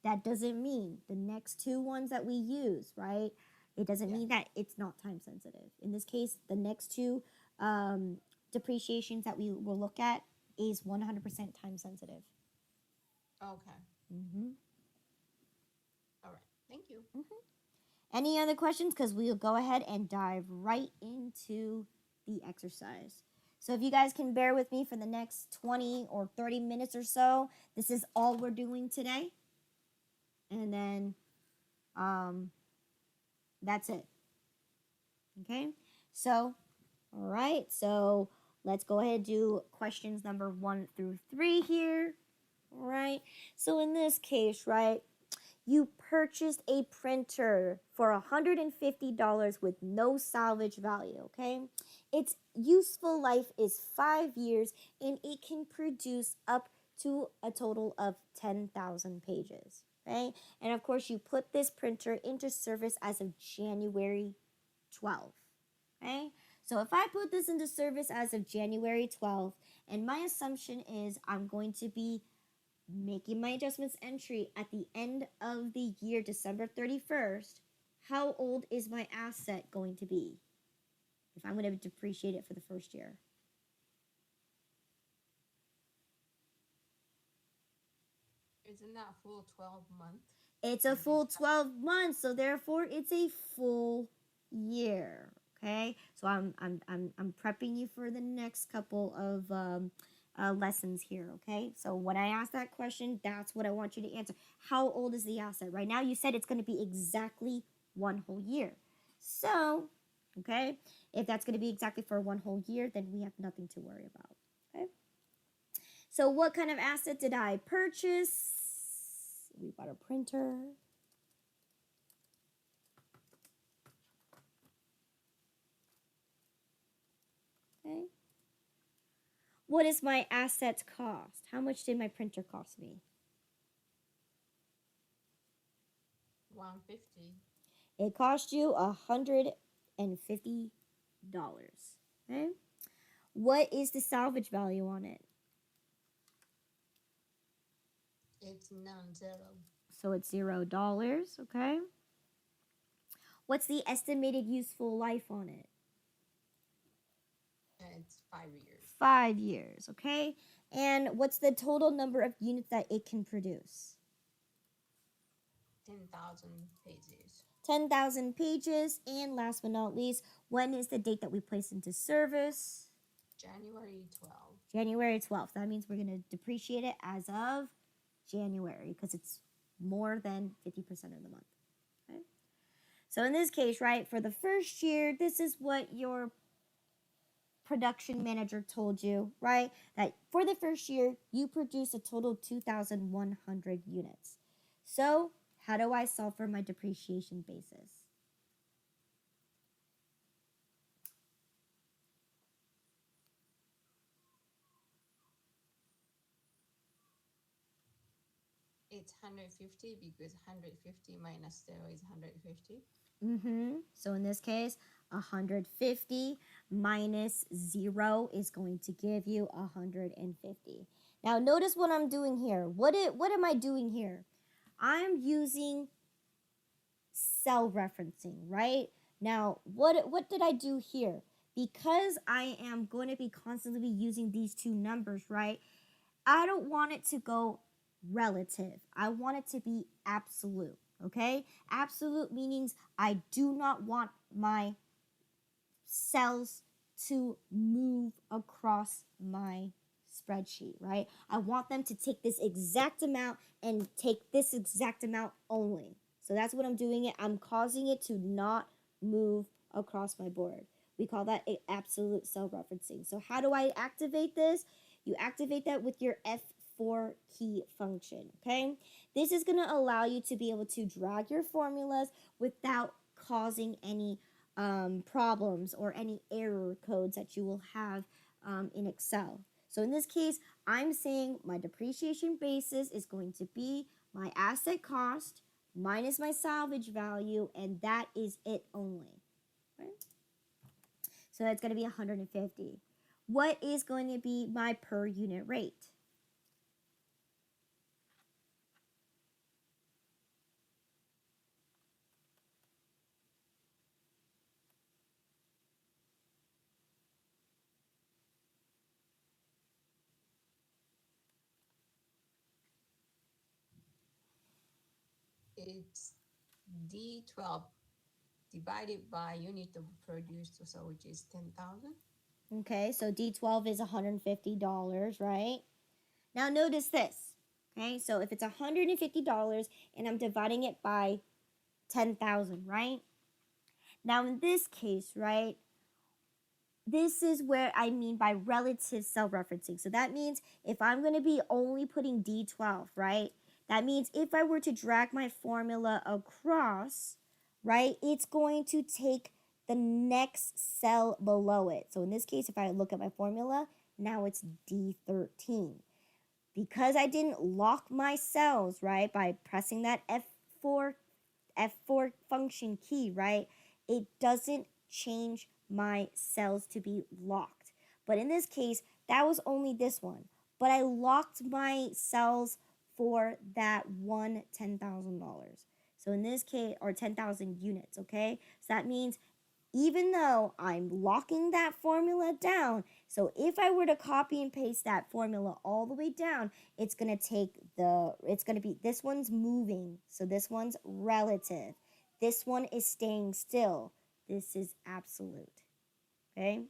that doesn't mean the next two ones that we use, right? It doesn't Yeah. mean that it's not time sensitive. In this case, the next two depreciations that we will look at is 100% time sensitive. Okay. Mm-hmm. All right. Thank you. Mm-hmm. Any other questions? Because we'll go ahead and dive right into the exercise. So if you guys can bear with me for the next 20 or 30 minutes or so, this is all we're doing today. And then that's it. Okay? So, all right. So let's go ahead and do questions number 1 through 3 here. All right. So in this case, right, you purchased a printer for $150 with no salvage value, okay? Its useful life is 5 years and it can produce up to a total of 10,000 pages, okay? And of course, you put this printer into service as of January 12th, okay? So if I put this into service as of January 12th, and my assumption is I'm going to be making my adjustments entry at the end of the year, December 31st, how old is my asset going to be if I'm going to depreciate it for the first year? Isn't that full 12 months? It's a full 12 months, so therefore it's a full year. Okay, so I'm prepping you for the next couple of lessons here. Okay, so when I ask that question, that's what I want you to answer. How old is the asset? Right now, you said it's going to be exactly 1 whole year. So, okay, if that's going to be exactly for 1 whole year, then we have nothing to worry about. Okay. So, what kind of asset did I purchase? We bought a printer. Okay. What is my assets cost? How much did my printer cost me? 150. It cost you $150. Okay. What is the salvage value on it? It's non-zero. So it's $0. Okay. What's the estimated useful life on it? It's 5 years. 5 years. Okay. And what's the total number of units that it can produce? 10,000 pages. 10,000 pages. And last but not least, when is the date that we place into service? January 12th. January 12th. That means we're going to depreciate it as of January because it's more than 50% of the month. Okay. So in this case, right, for the first year, this is what your production manager told you, right? That for the first year, you produce a total of 2,100 units. So how do I solve for my depreciation basis? It's 150 because 150 minus 0 is 150. So in this case, 150 minus 0 is going to give you 150. Now notice what I'm doing here. What am I doing here? I'm using cell referencing, right? Now, what did I do here? Because I am going to be constantly using these two numbers, right? I don't want it to go relative. I want it to be absolute, okay? Absolute meanings I do not want my cells to move across my spreadsheet, right? I want them to take this exact amount and take this exact amount only. So that's what I'm doing it. I'm causing it to not move across my board. We call that absolute cell referencing. So how do I activate this? You activate that with your F4 key function, okay? This is going to allow you to be able to drag your formulas without causing any problems or any error codes that you will have in Excel. So in this case, I'm saying my depreciation basis is going to be my asset cost minus my salvage value, and that is it only. Right? So that's going to be 150. What is going to be my per unit rate? It's D12 divided by unit of produced, so which is 10,000. Okay, so D12 is $150, right? Now notice this. Okay, so if it's $150 and I'm dividing it by 10,000, right? Now in this case, right, this is where I mean by relative cell referencing. So that means if I'm going to be only putting D12, right, that means if I were to drag my formula across, right, it's going to take the next cell below it. So in this case, if I look at my formula, now it's D13. Because I didn't lock my cells, right, by pressing that F4 function key, right, it doesn't change my cells to be locked. But in this case, that was only this one. But I locked my cells for that one $10,000. So in this case, or 10,000 units, okay? So that means even though I'm locking that formula down, so if I were to copy and paste that formula all the way down, it's going to be, this one's moving, so this one's relative. This one is staying still. This is absolute, okay?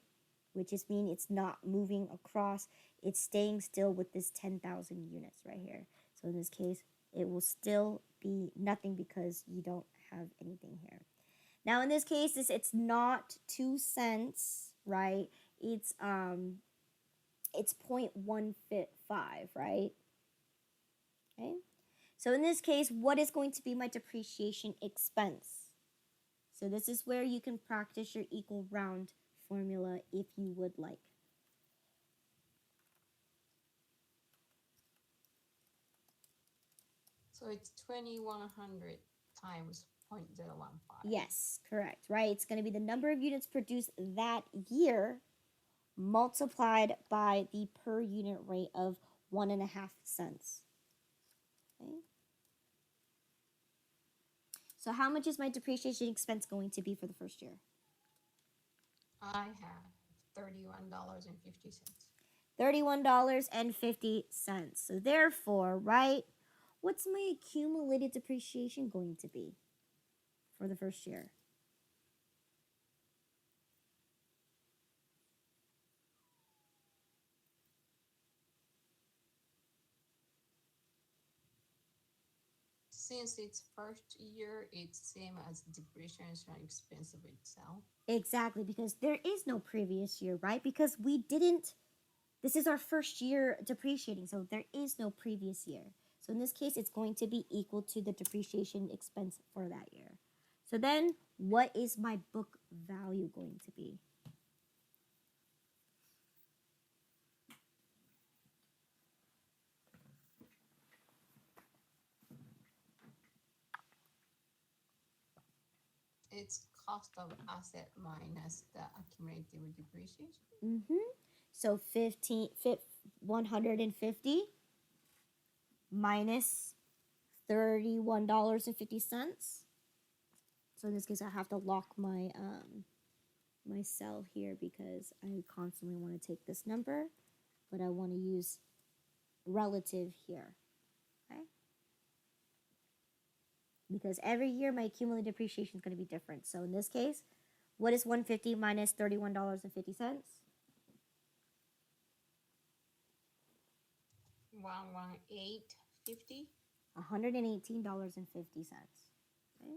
Which is mean it's not moving across, it's staying still with this 10,000 units right here. So in this case, it will still be nothing because you don't have anything here. Now in this case, it's not 2 cents, right? It's 0.155, right? Okay. So in this case, what is going to be my depreciation expense? So this is where you can practice your equal round formula if you would like. So it's 2100 times 0.015. Yes, correct, right? It's going to be the number of units produced that year multiplied by the per unit rate of 1.5 cents. Okay. So how much is my depreciation expense going to be for the first year? I have $31.50. $31.50. So therefore, right, what's my accumulated depreciation going to be for the first year? Since it's first year, it's same as depreciation expense of itself. Exactly, because there is no previous year, right? Because we didn't, this is our first year depreciating, so there is no previous year. So in this case, it's going to be equal to the depreciation expense for that year. So then, what is my book value going to be? It's cost of asset minus the accumulated depreciation. Mm-hmm. So 150 minus $31.50. So in this case, I have to lock my cell here because I constantly want to take this number, but I want to use relative here. Okay? Because every year my cumulative depreciation is going to be different. So in this case, what is 150 minus $31.50? 118.50. $118.50. Okay?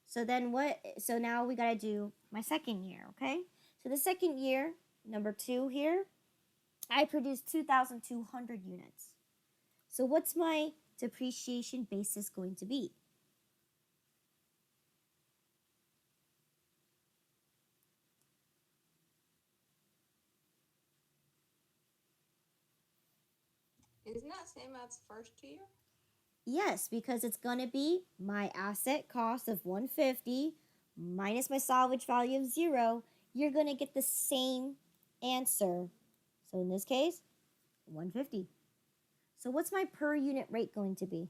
So then what? So now we got to do my second year, okay? So the second year, number 2 here, I produced 2,200 units. So what's my depreciation basis going to be? It's not same as first year. Yes, because it's going to be my asset cost of 150 minus my salvage value of 0. You're going to get the same answer. So in this case, 150. So what's my per unit rate going to be?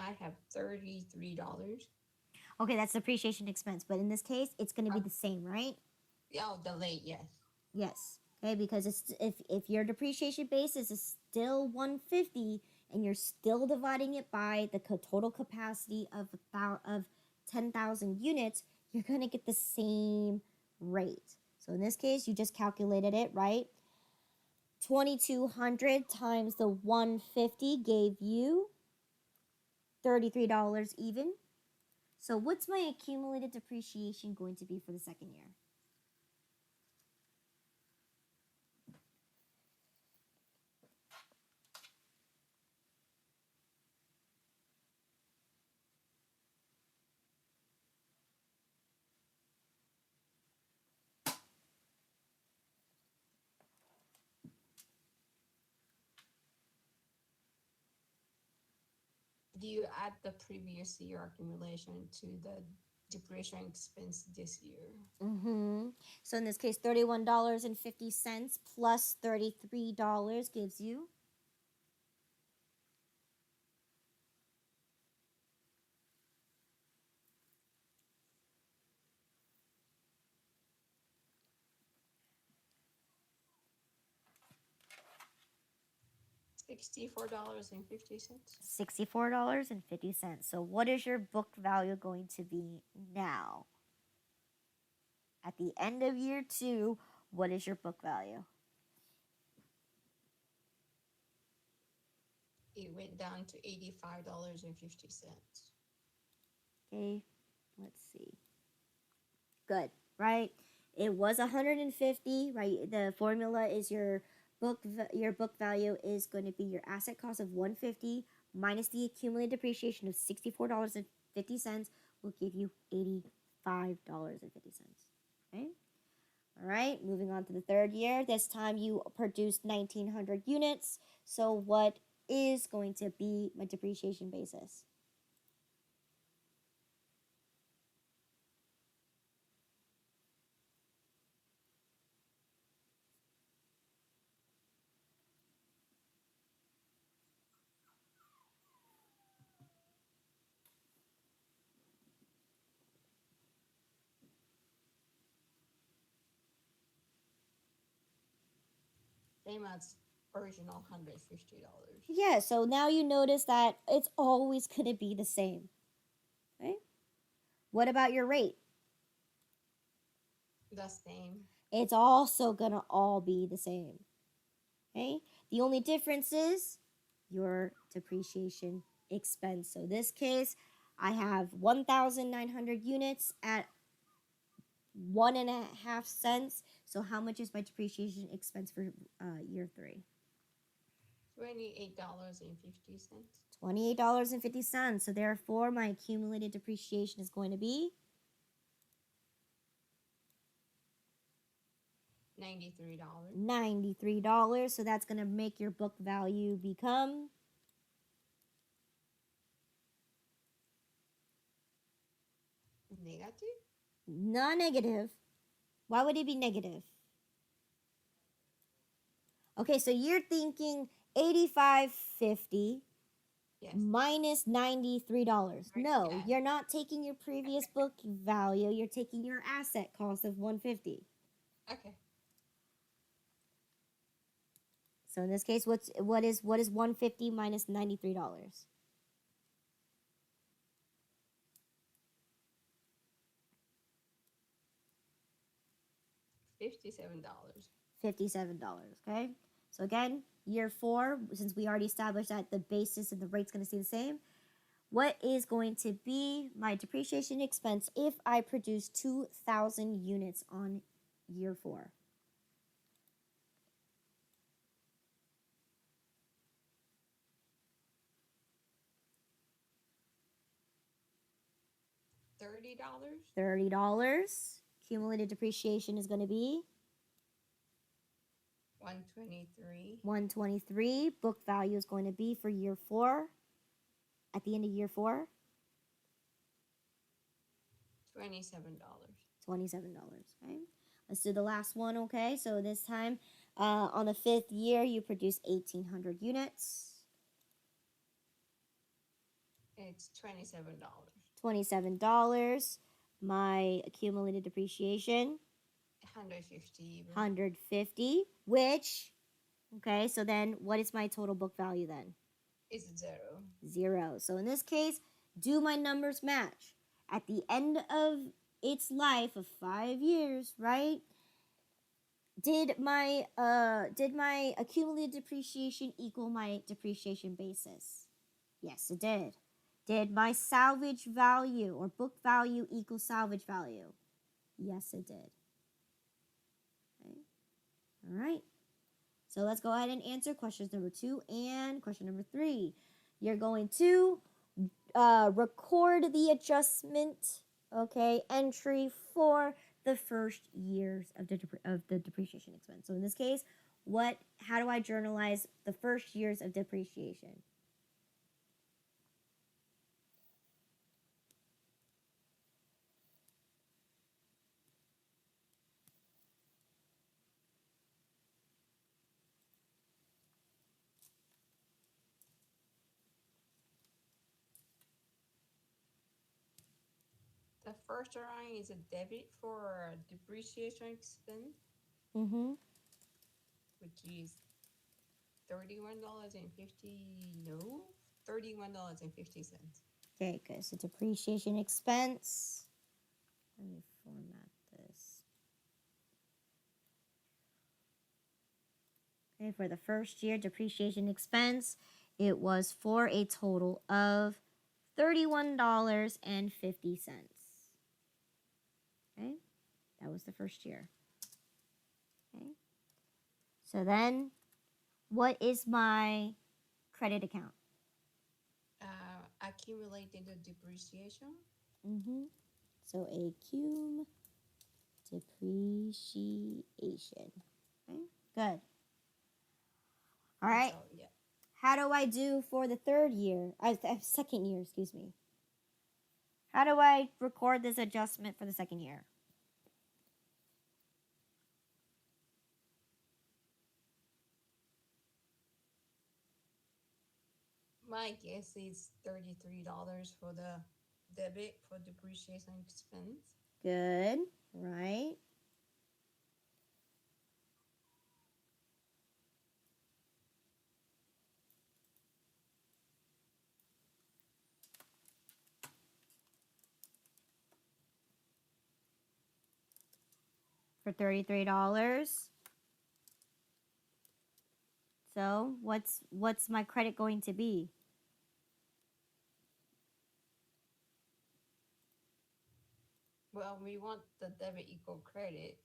I have $33. Okay, that's depreciation expense, but in this case, it's going to be the same, right? Oh, the late, yes. Yes. Okay, because it's if your depreciation basis is still 150 and you're still dividing it by the total capacity of 10,000 units, you're going to get the same rate. So in this case, you just calculated it, right? 2,200 times the 150 gave you $33 even. So what's my accumulated depreciation going to be for the second year? Do you add the previous year accumulation to the depreciation expense this year? Mm-hmm. So in this case, $31.50 plus $33 gives you $64.50. $64.50. So what is your book value going to be now? At the end of year 2, what is your book value? It went down to $85.50. Okay, let's see. Good, right? It was 150, right? The formula is your book value is going to be your asset cost of 150 minus the accumulated depreciation of $64.50 will give you $85.50. Okay? All right, moving on to the third year. This time you produced 1,900 units. So what is going to be my depreciation basis? Same as original $150. Yeah, so now you notice that it's always going to be the same. Okay? What about your rate? The same. It's also going to all be the same. Okay? The only difference is your depreciation expense. So this case, I have 1,900 units at 1.5 cents. So how much is my depreciation expense for year 3? $28.50. $28.50. So therefore, my accumulated depreciation is going to be $93. $93. So that's going to make your book value become Negative? non-negative. Why would it be negative? Okay, so you're thinking 85.50 Yes. minus $93. No, Yes. you're not taking your previous book value. You're taking your asset cost of $150. Okay. So in this case, what is $150 minus $93? $57. $57. Okay. So again, year 4, since we already established that the basis and the rate's going to stay the same, what is going to be my depreciation expense if I produce 2,000 units on year 4? $30. $30. Cumulative depreciation is going to be 123. 123. Book value is going to be for year 4. At the end of year 4, $27. $27. Okay. Let's do the last one. Okay. So this time, on the 5th year, you produce 1,800 units. It's $27. $27. My accumulated depreciation 150. 150. Which, okay. So then, what is my total book value then? It's 0. 0. So in this case, do my numbers match? At the end of its life of 5 years, right? Did my accumulated depreciation equal my depreciation basis? Yes, it did. Did my salvage value or book value equal salvage value? Yes, it did. Okay. All right. So let's go ahead and answer questions number 2 and question number 3. You're going to record the adjustment, okay, entry for the first years of the depreciation expense. So in this case, how do I journalize the first years of depreciation? The first line is a debit for depreciation expense, Mm-hmm. which is $31.50. No, $31.50. Okay, good. So depreciation expense. Let me format this. Okay, for the first year depreciation expense, it was for a total of $31.50. Okay, that was the first year. Okay, so then what is my credit account? Accumulated depreciation. Mm-hmm. So a cum depreciation. Okay, good. All right. So, yeah. How do I do for the third year? Second year, excuse me. How do I record this adjustment for the second year? My guess is $33 for the debit for depreciation expense. Good, right? For $33. So what's my credit going to be? Well, we want the debit equal credit,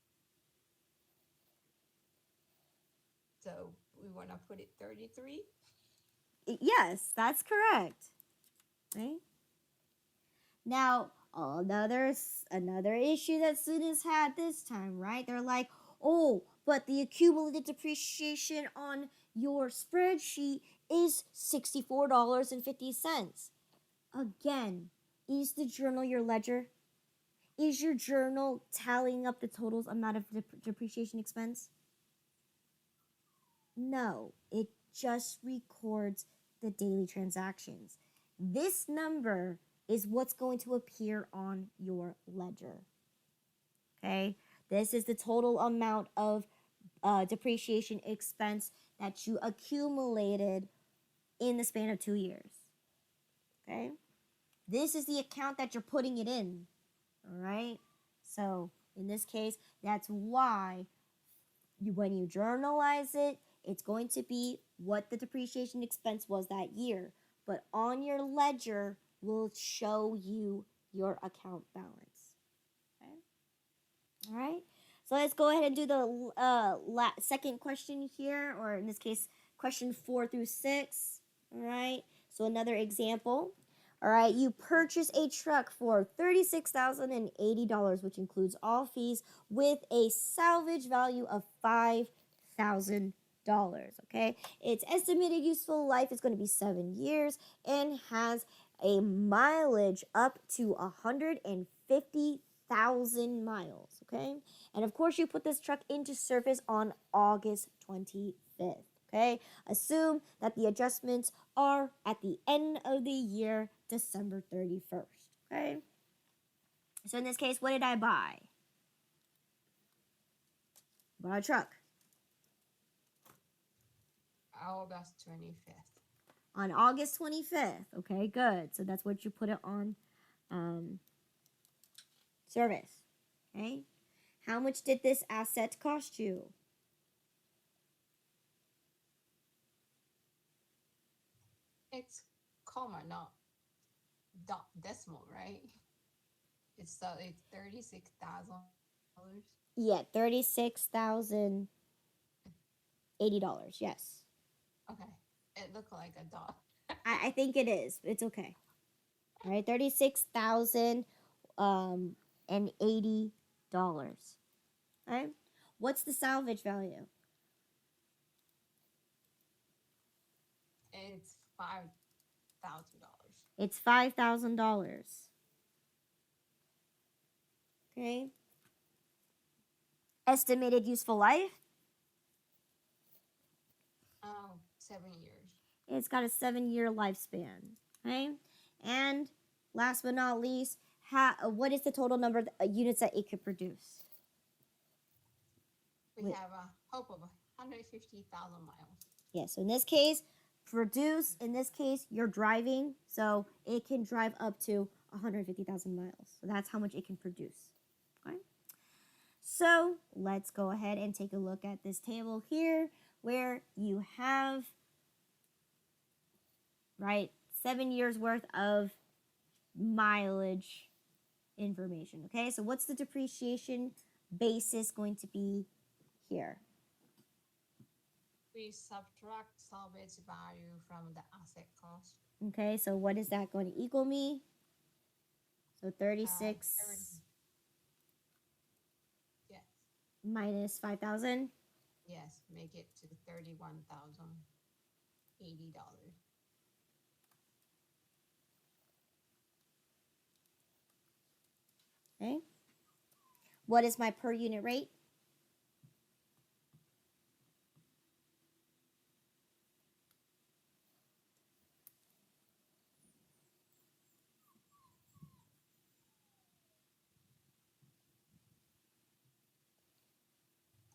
so we want to put it 33. Yes, that's correct. Right? Now, another issue that students had this time, right? They're like, oh, but the accumulated depreciation on your spreadsheet is $64.50. Again, is the journal your ledger? Is your journal tallying up the total amount of depreciation expense? No, it just records the daily transactions. This number is what's going to appear on your ledger. Okay, this is the total amount of depreciation expense that you accumulated in the span of 2 years. Okay, this is the account that you're putting it in. All right, so in this case, that's why when you journalize it, it's going to be what the depreciation expense was that year. But on your ledger will show you your account balance. Okay? All right. So let's go ahead and do the second question here, or in this case, question 4 through 6. All right. So another example. All right. You purchase a truck for $36,080, which includes all fees, with a salvage value of $5,000. Okay. Its estimated useful life is going to be 7 years and has a mileage up to 150,000 miles, okay? And of course, you put this truck into service on August 25th, okay? Assume that the adjustments are at the end of the year, December 31st, okay? So in this case, what did I buy? Bought a truck August 25th. on August 25th, okay? Good. So that's what you put it on service, okay? How much did this asset cost you? It's comma, not dot decimal, right? It's $36,000. Yeah, $36,080. Yes, Okay, it looked like a dot. I think it is. It's okay. All right, $36,000 and $80. All right, what's the salvage value? It's $5,000. It's $5,000. Okay. Estimated useful life? 7 years. It's got a 7-year lifespan. Okay, and last but not least, what is the total number of units that it could produce? We have a hope of 150,000 miles. Yeah, so in this case, you're driving, so it can drive up to 150,000 miles. So that's how much it can produce. Okay? So let's go ahead and take a look at this table here where you have, right, 7 years worth of mileage information. Okay, so what's the depreciation basis going to be here? We subtract salvage value from the asset cost. Okay, so what is that going to equal me? So 36 yes. minus 5,000. Yes, make it to $31,080. Okay. What is my per unit rate?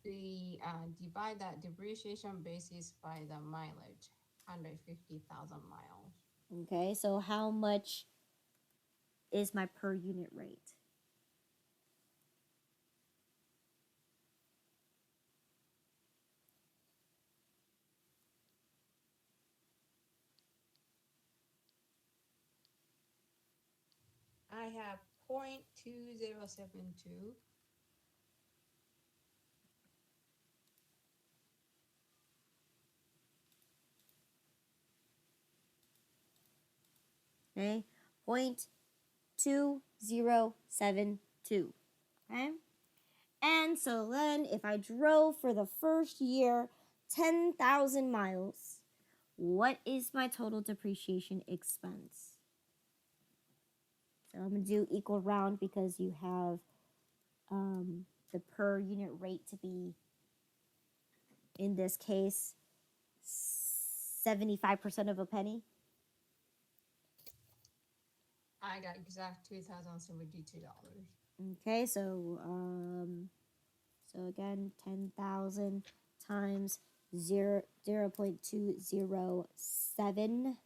We divide that depreciation basis by the mileage, 150,000 miles. Okay, so how much is my per unit rate? I have .2072. Okay, 0.2072. Okay, and so then if I drove for the first year 10,000 miles, what is my total depreciation expense? So I'm going to do equal round because you have the per unit rate to be, in this case, 75% of a penny. I got exact $2,072. Okay, so again, 10,000 times 0.207.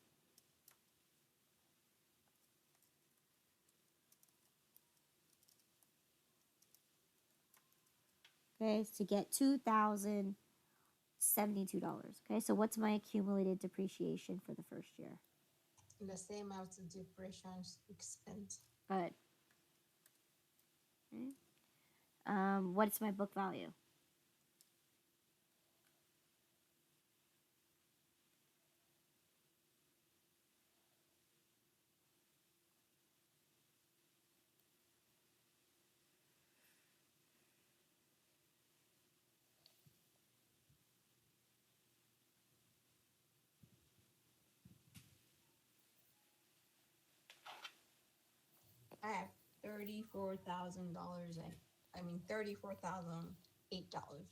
Okay, to get $2,072. Okay, so what's my accumulated depreciation for the first year? The same as the depreciation expense. Good. Okay. What's my book value? I have $34,000 and $34,008.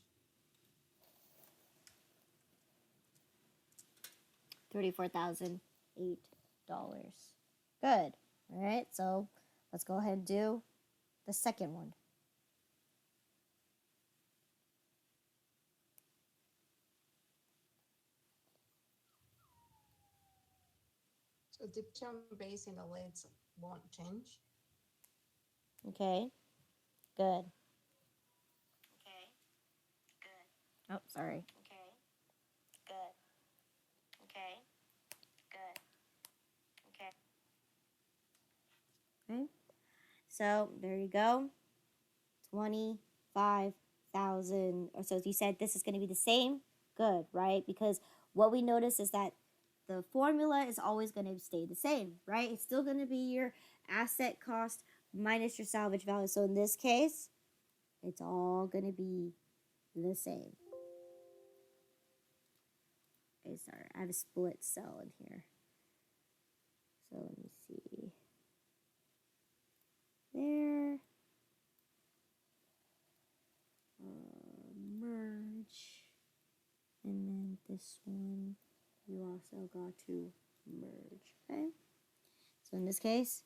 $34,008. Good. All right, so let's go ahead and do the second one. So the term base in the lids won't change. Okay, good. Okay, good. Oh, sorry. Okay, good. Okay, good. Okay. Okay, so there you go. 25,000. Or so you said this is going to be the same? Good, right? Because what we notice is that the formula is always going to stay the same, right? It's still going to be your asset cost minus your salvage value. So in this case, it's all going to be the same. Okay, sorry, I have a split cell in here. So let me see. There. Merge. And then this one, you also got to merge. Okay. So in this case,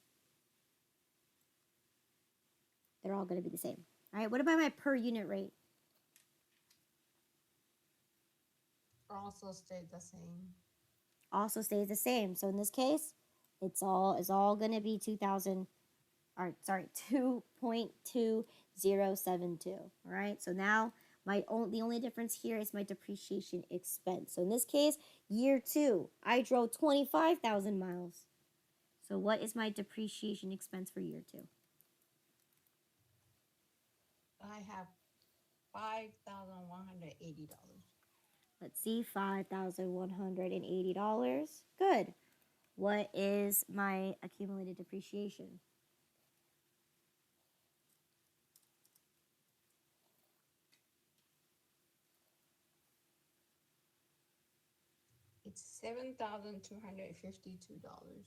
they're all going to be the same. All right. What about my per unit rate? Also stayed the same. Also stays the same. So in this case, it's all going to be 2,000. Or sorry, 2.2072. All right. So now the only difference here is my depreciation expense. So in this case, year 2, I drove 25,000 miles. So what is my depreciation expense for year 2? I have $5,180. Let's see, $5,180. Good. What is my accumulated depreciation? It's $7,252.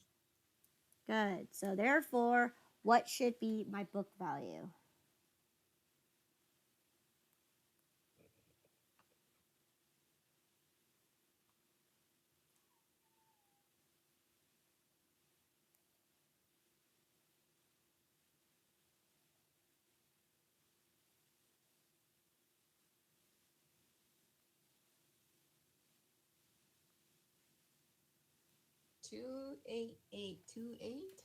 Good. So therefore, what should be my book value? $28828.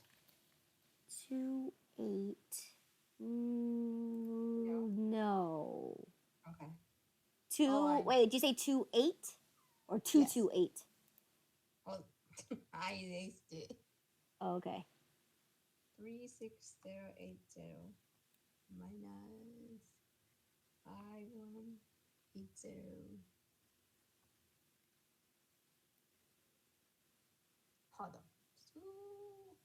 28. No. No. Okay. Wait, did you say 28 or Yes. 228? Oh, I erased it. Oh, okay. 36080 minus 5180. Hold on. Ooh.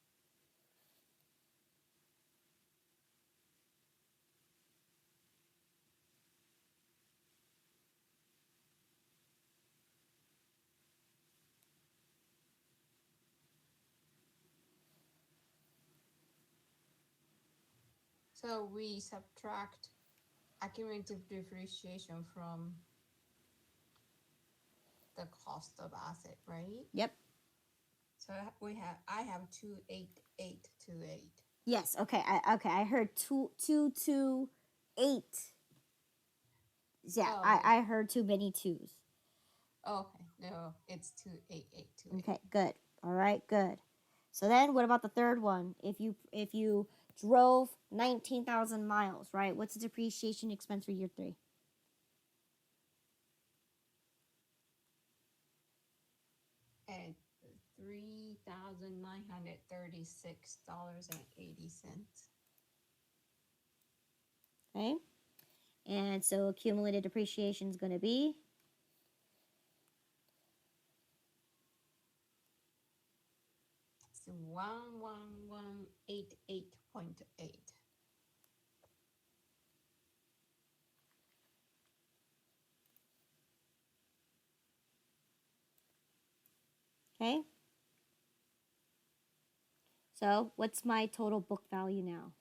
So we subtract accumulative depreciation from the cost of asset, right? Yep. So I have 28828. Yes. Okay. I heard 228. Yeah. Oh, I heard too many twos. okay. No, it's 28828. Okay. Good. All right. Good. So then, what about the third one? If you drove 19,000 miles, right? What's the depreciation expense for year 3? At $3,936.80. Okay. And so accumulated depreciation is going to be It's 11188.8. okay. So what's my total book value now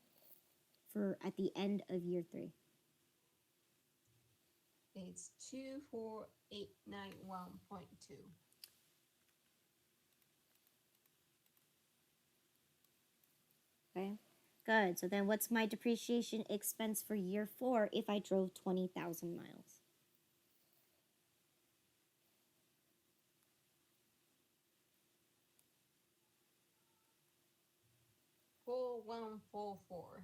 for at the end of year 3? It's 24891.2. Okay. Good. So then what's my depreciation expense for year 4 if I drove 20,000 miles? 4144.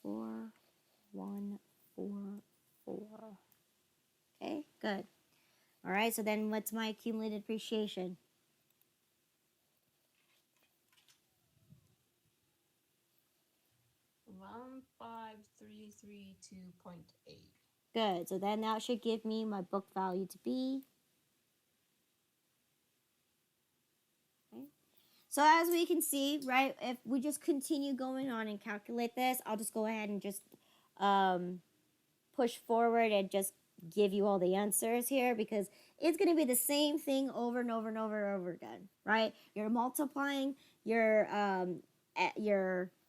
4144. Okay, good. All right, so then what's my accumulated depreciation? 15332.8. Good. So then that should give me my book value to be. Okay. So as we can see, right, if we just continue going on and calculate this, I'll just go ahead and just push forward and just give you all the answers here because it's going to be the same thing over and over and over and over again, right? You're multiplying your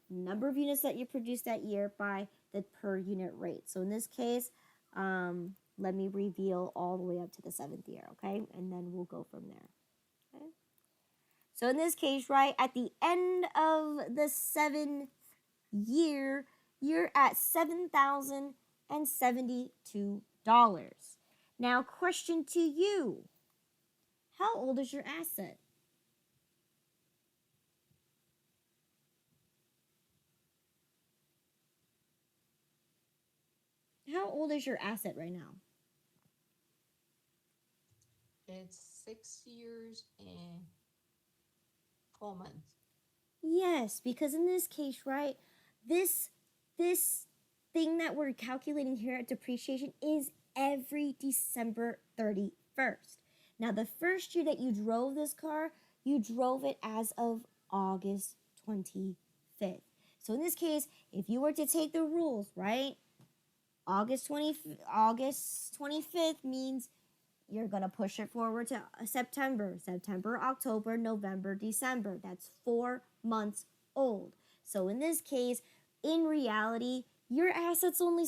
number of units that you produce that year by the per unit rate. So in this case, let me reveal all the way up to the 7th year, okay? And then we'll go from there. Okay? So in this case, right, at the end of the 7th year, you're at $7,072. Now, question to you. How old is your asset? How old is your asset right now? It's 6 years and 4 months. Yes, because in this case, right, this this thing that we're calculating here at depreciation is every December 31st. Now, the first year that you drove this car, you drove it as of August 25th. So in this case, if you were to take the rules, right? August 25th means you're going to push it forward to September, October, November, December. That's 4 months old. So in this case, in reality, your asset's only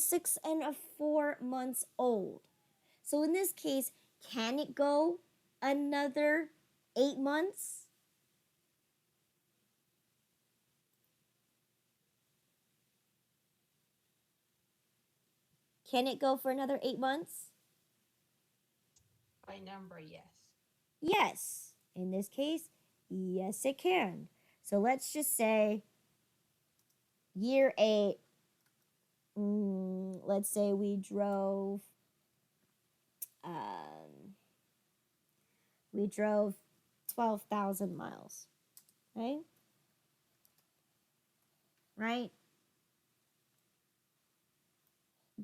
4 months old. So in this case, can it go another 8 months? Can it go for another 8 months? By number, yes. Yes. In this case, yes, it can. So let's just say year 8, let's say um, we drove 12,000 miles, right? right?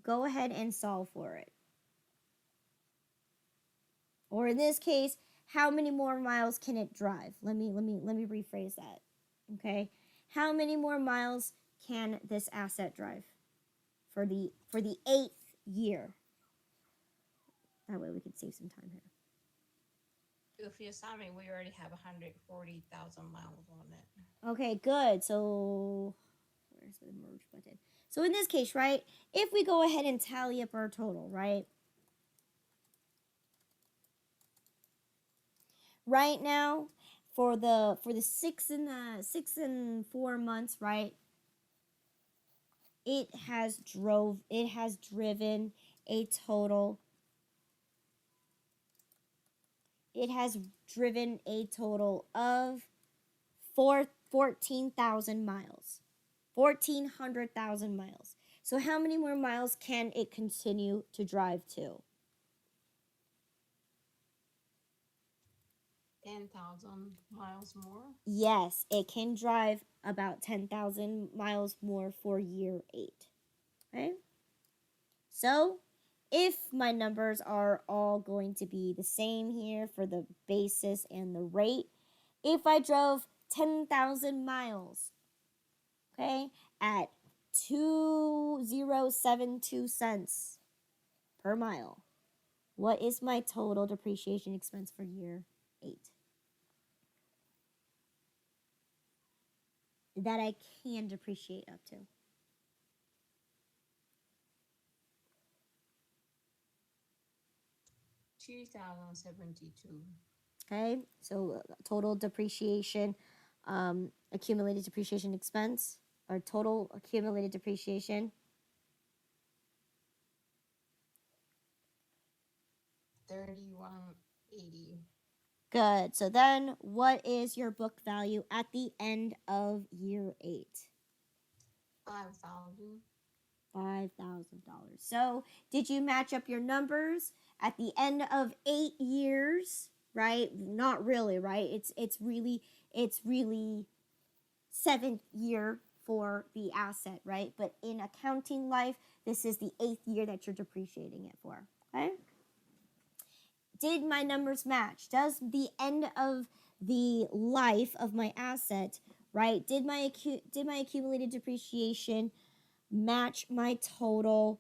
Go ahead and solve for it. Or in this case, how many more miles can it drive? Let me rephrase that. Okay? How many more miles can this asset drive for the 8th year? That way we can save some time here. If you're assuming we already have 140,000 miles on it. Okay, good. So where's the merge button? So in this case, right, if we go ahead and tally up our total, right? Right now, for the 6 and 4 months, right? It has driven a total. It has driven a total of 14,000 miles. 1,400,000 miles. So how many more miles can it continue to drive to? 10,000 miles more. Yes, it can drive about 10,000 miles more for year 8. Okay? So, if my numbers are all going to be the same here for the basis and the rate, if I drove 10,000 miles, okay, at 2072 cents per mile, what is my total depreciation expense for year 8? That I can depreciate up to. $2,072. Okay, so total depreciation, accumulated depreciation expense, or total accumulated depreciation. 3,180. Good. So then, what is your book value at the end of year 8? 5,000. $5,000. So, did you match up your numbers at the end of 8 years? Right? Not really, right? It's really 7th year for the asset, right? But in accounting life, this is the 8th year that you're depreciating it for. Okay? Did my numbers match? Does the end of the life of my asset, right? Did my accumulated depreciation match my total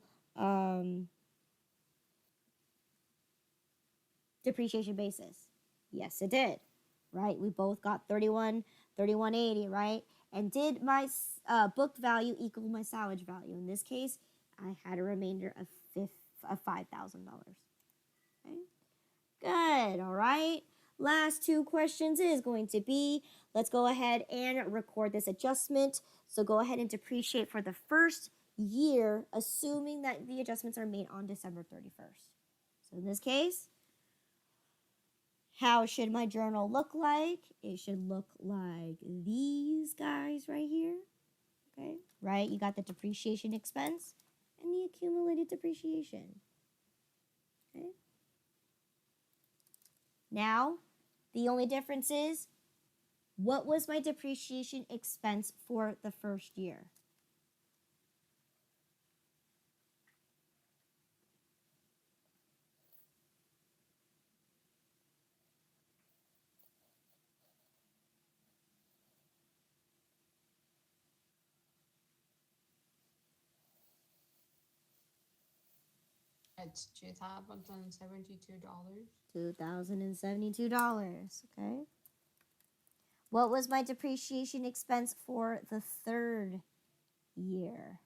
depreciation basis? Yes, it did. Right? We both got 3180, right? And did my book value equal my salvage value? In this case, I had a remainder of $5,000. Okay? Good. All right. Last 2 questions is going to be, let's go ahead and record this adjustment. So go ahead and depreciate for the first year, assuming that the adjustments are made on December 31st. So in this case, how should my journal look like? It should look like these guys right here. Okay, right? You got the depreciation expense and the accumulated depreciation. Okay. Now, the only difference is, what was my depreciation expense for the first year? It's $2,072. $2,072. Okay. What was my depreciation expense for the third year?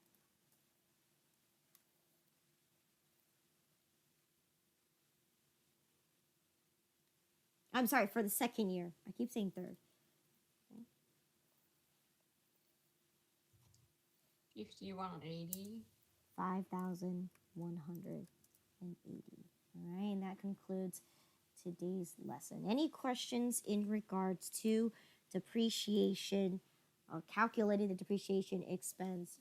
I'm sorry, for the second year. I keep saying third. Okay. 5,180. 5,180. All right, and that concludes today's lesson. Any questions in regards to depreciation, calculating the depreciation expense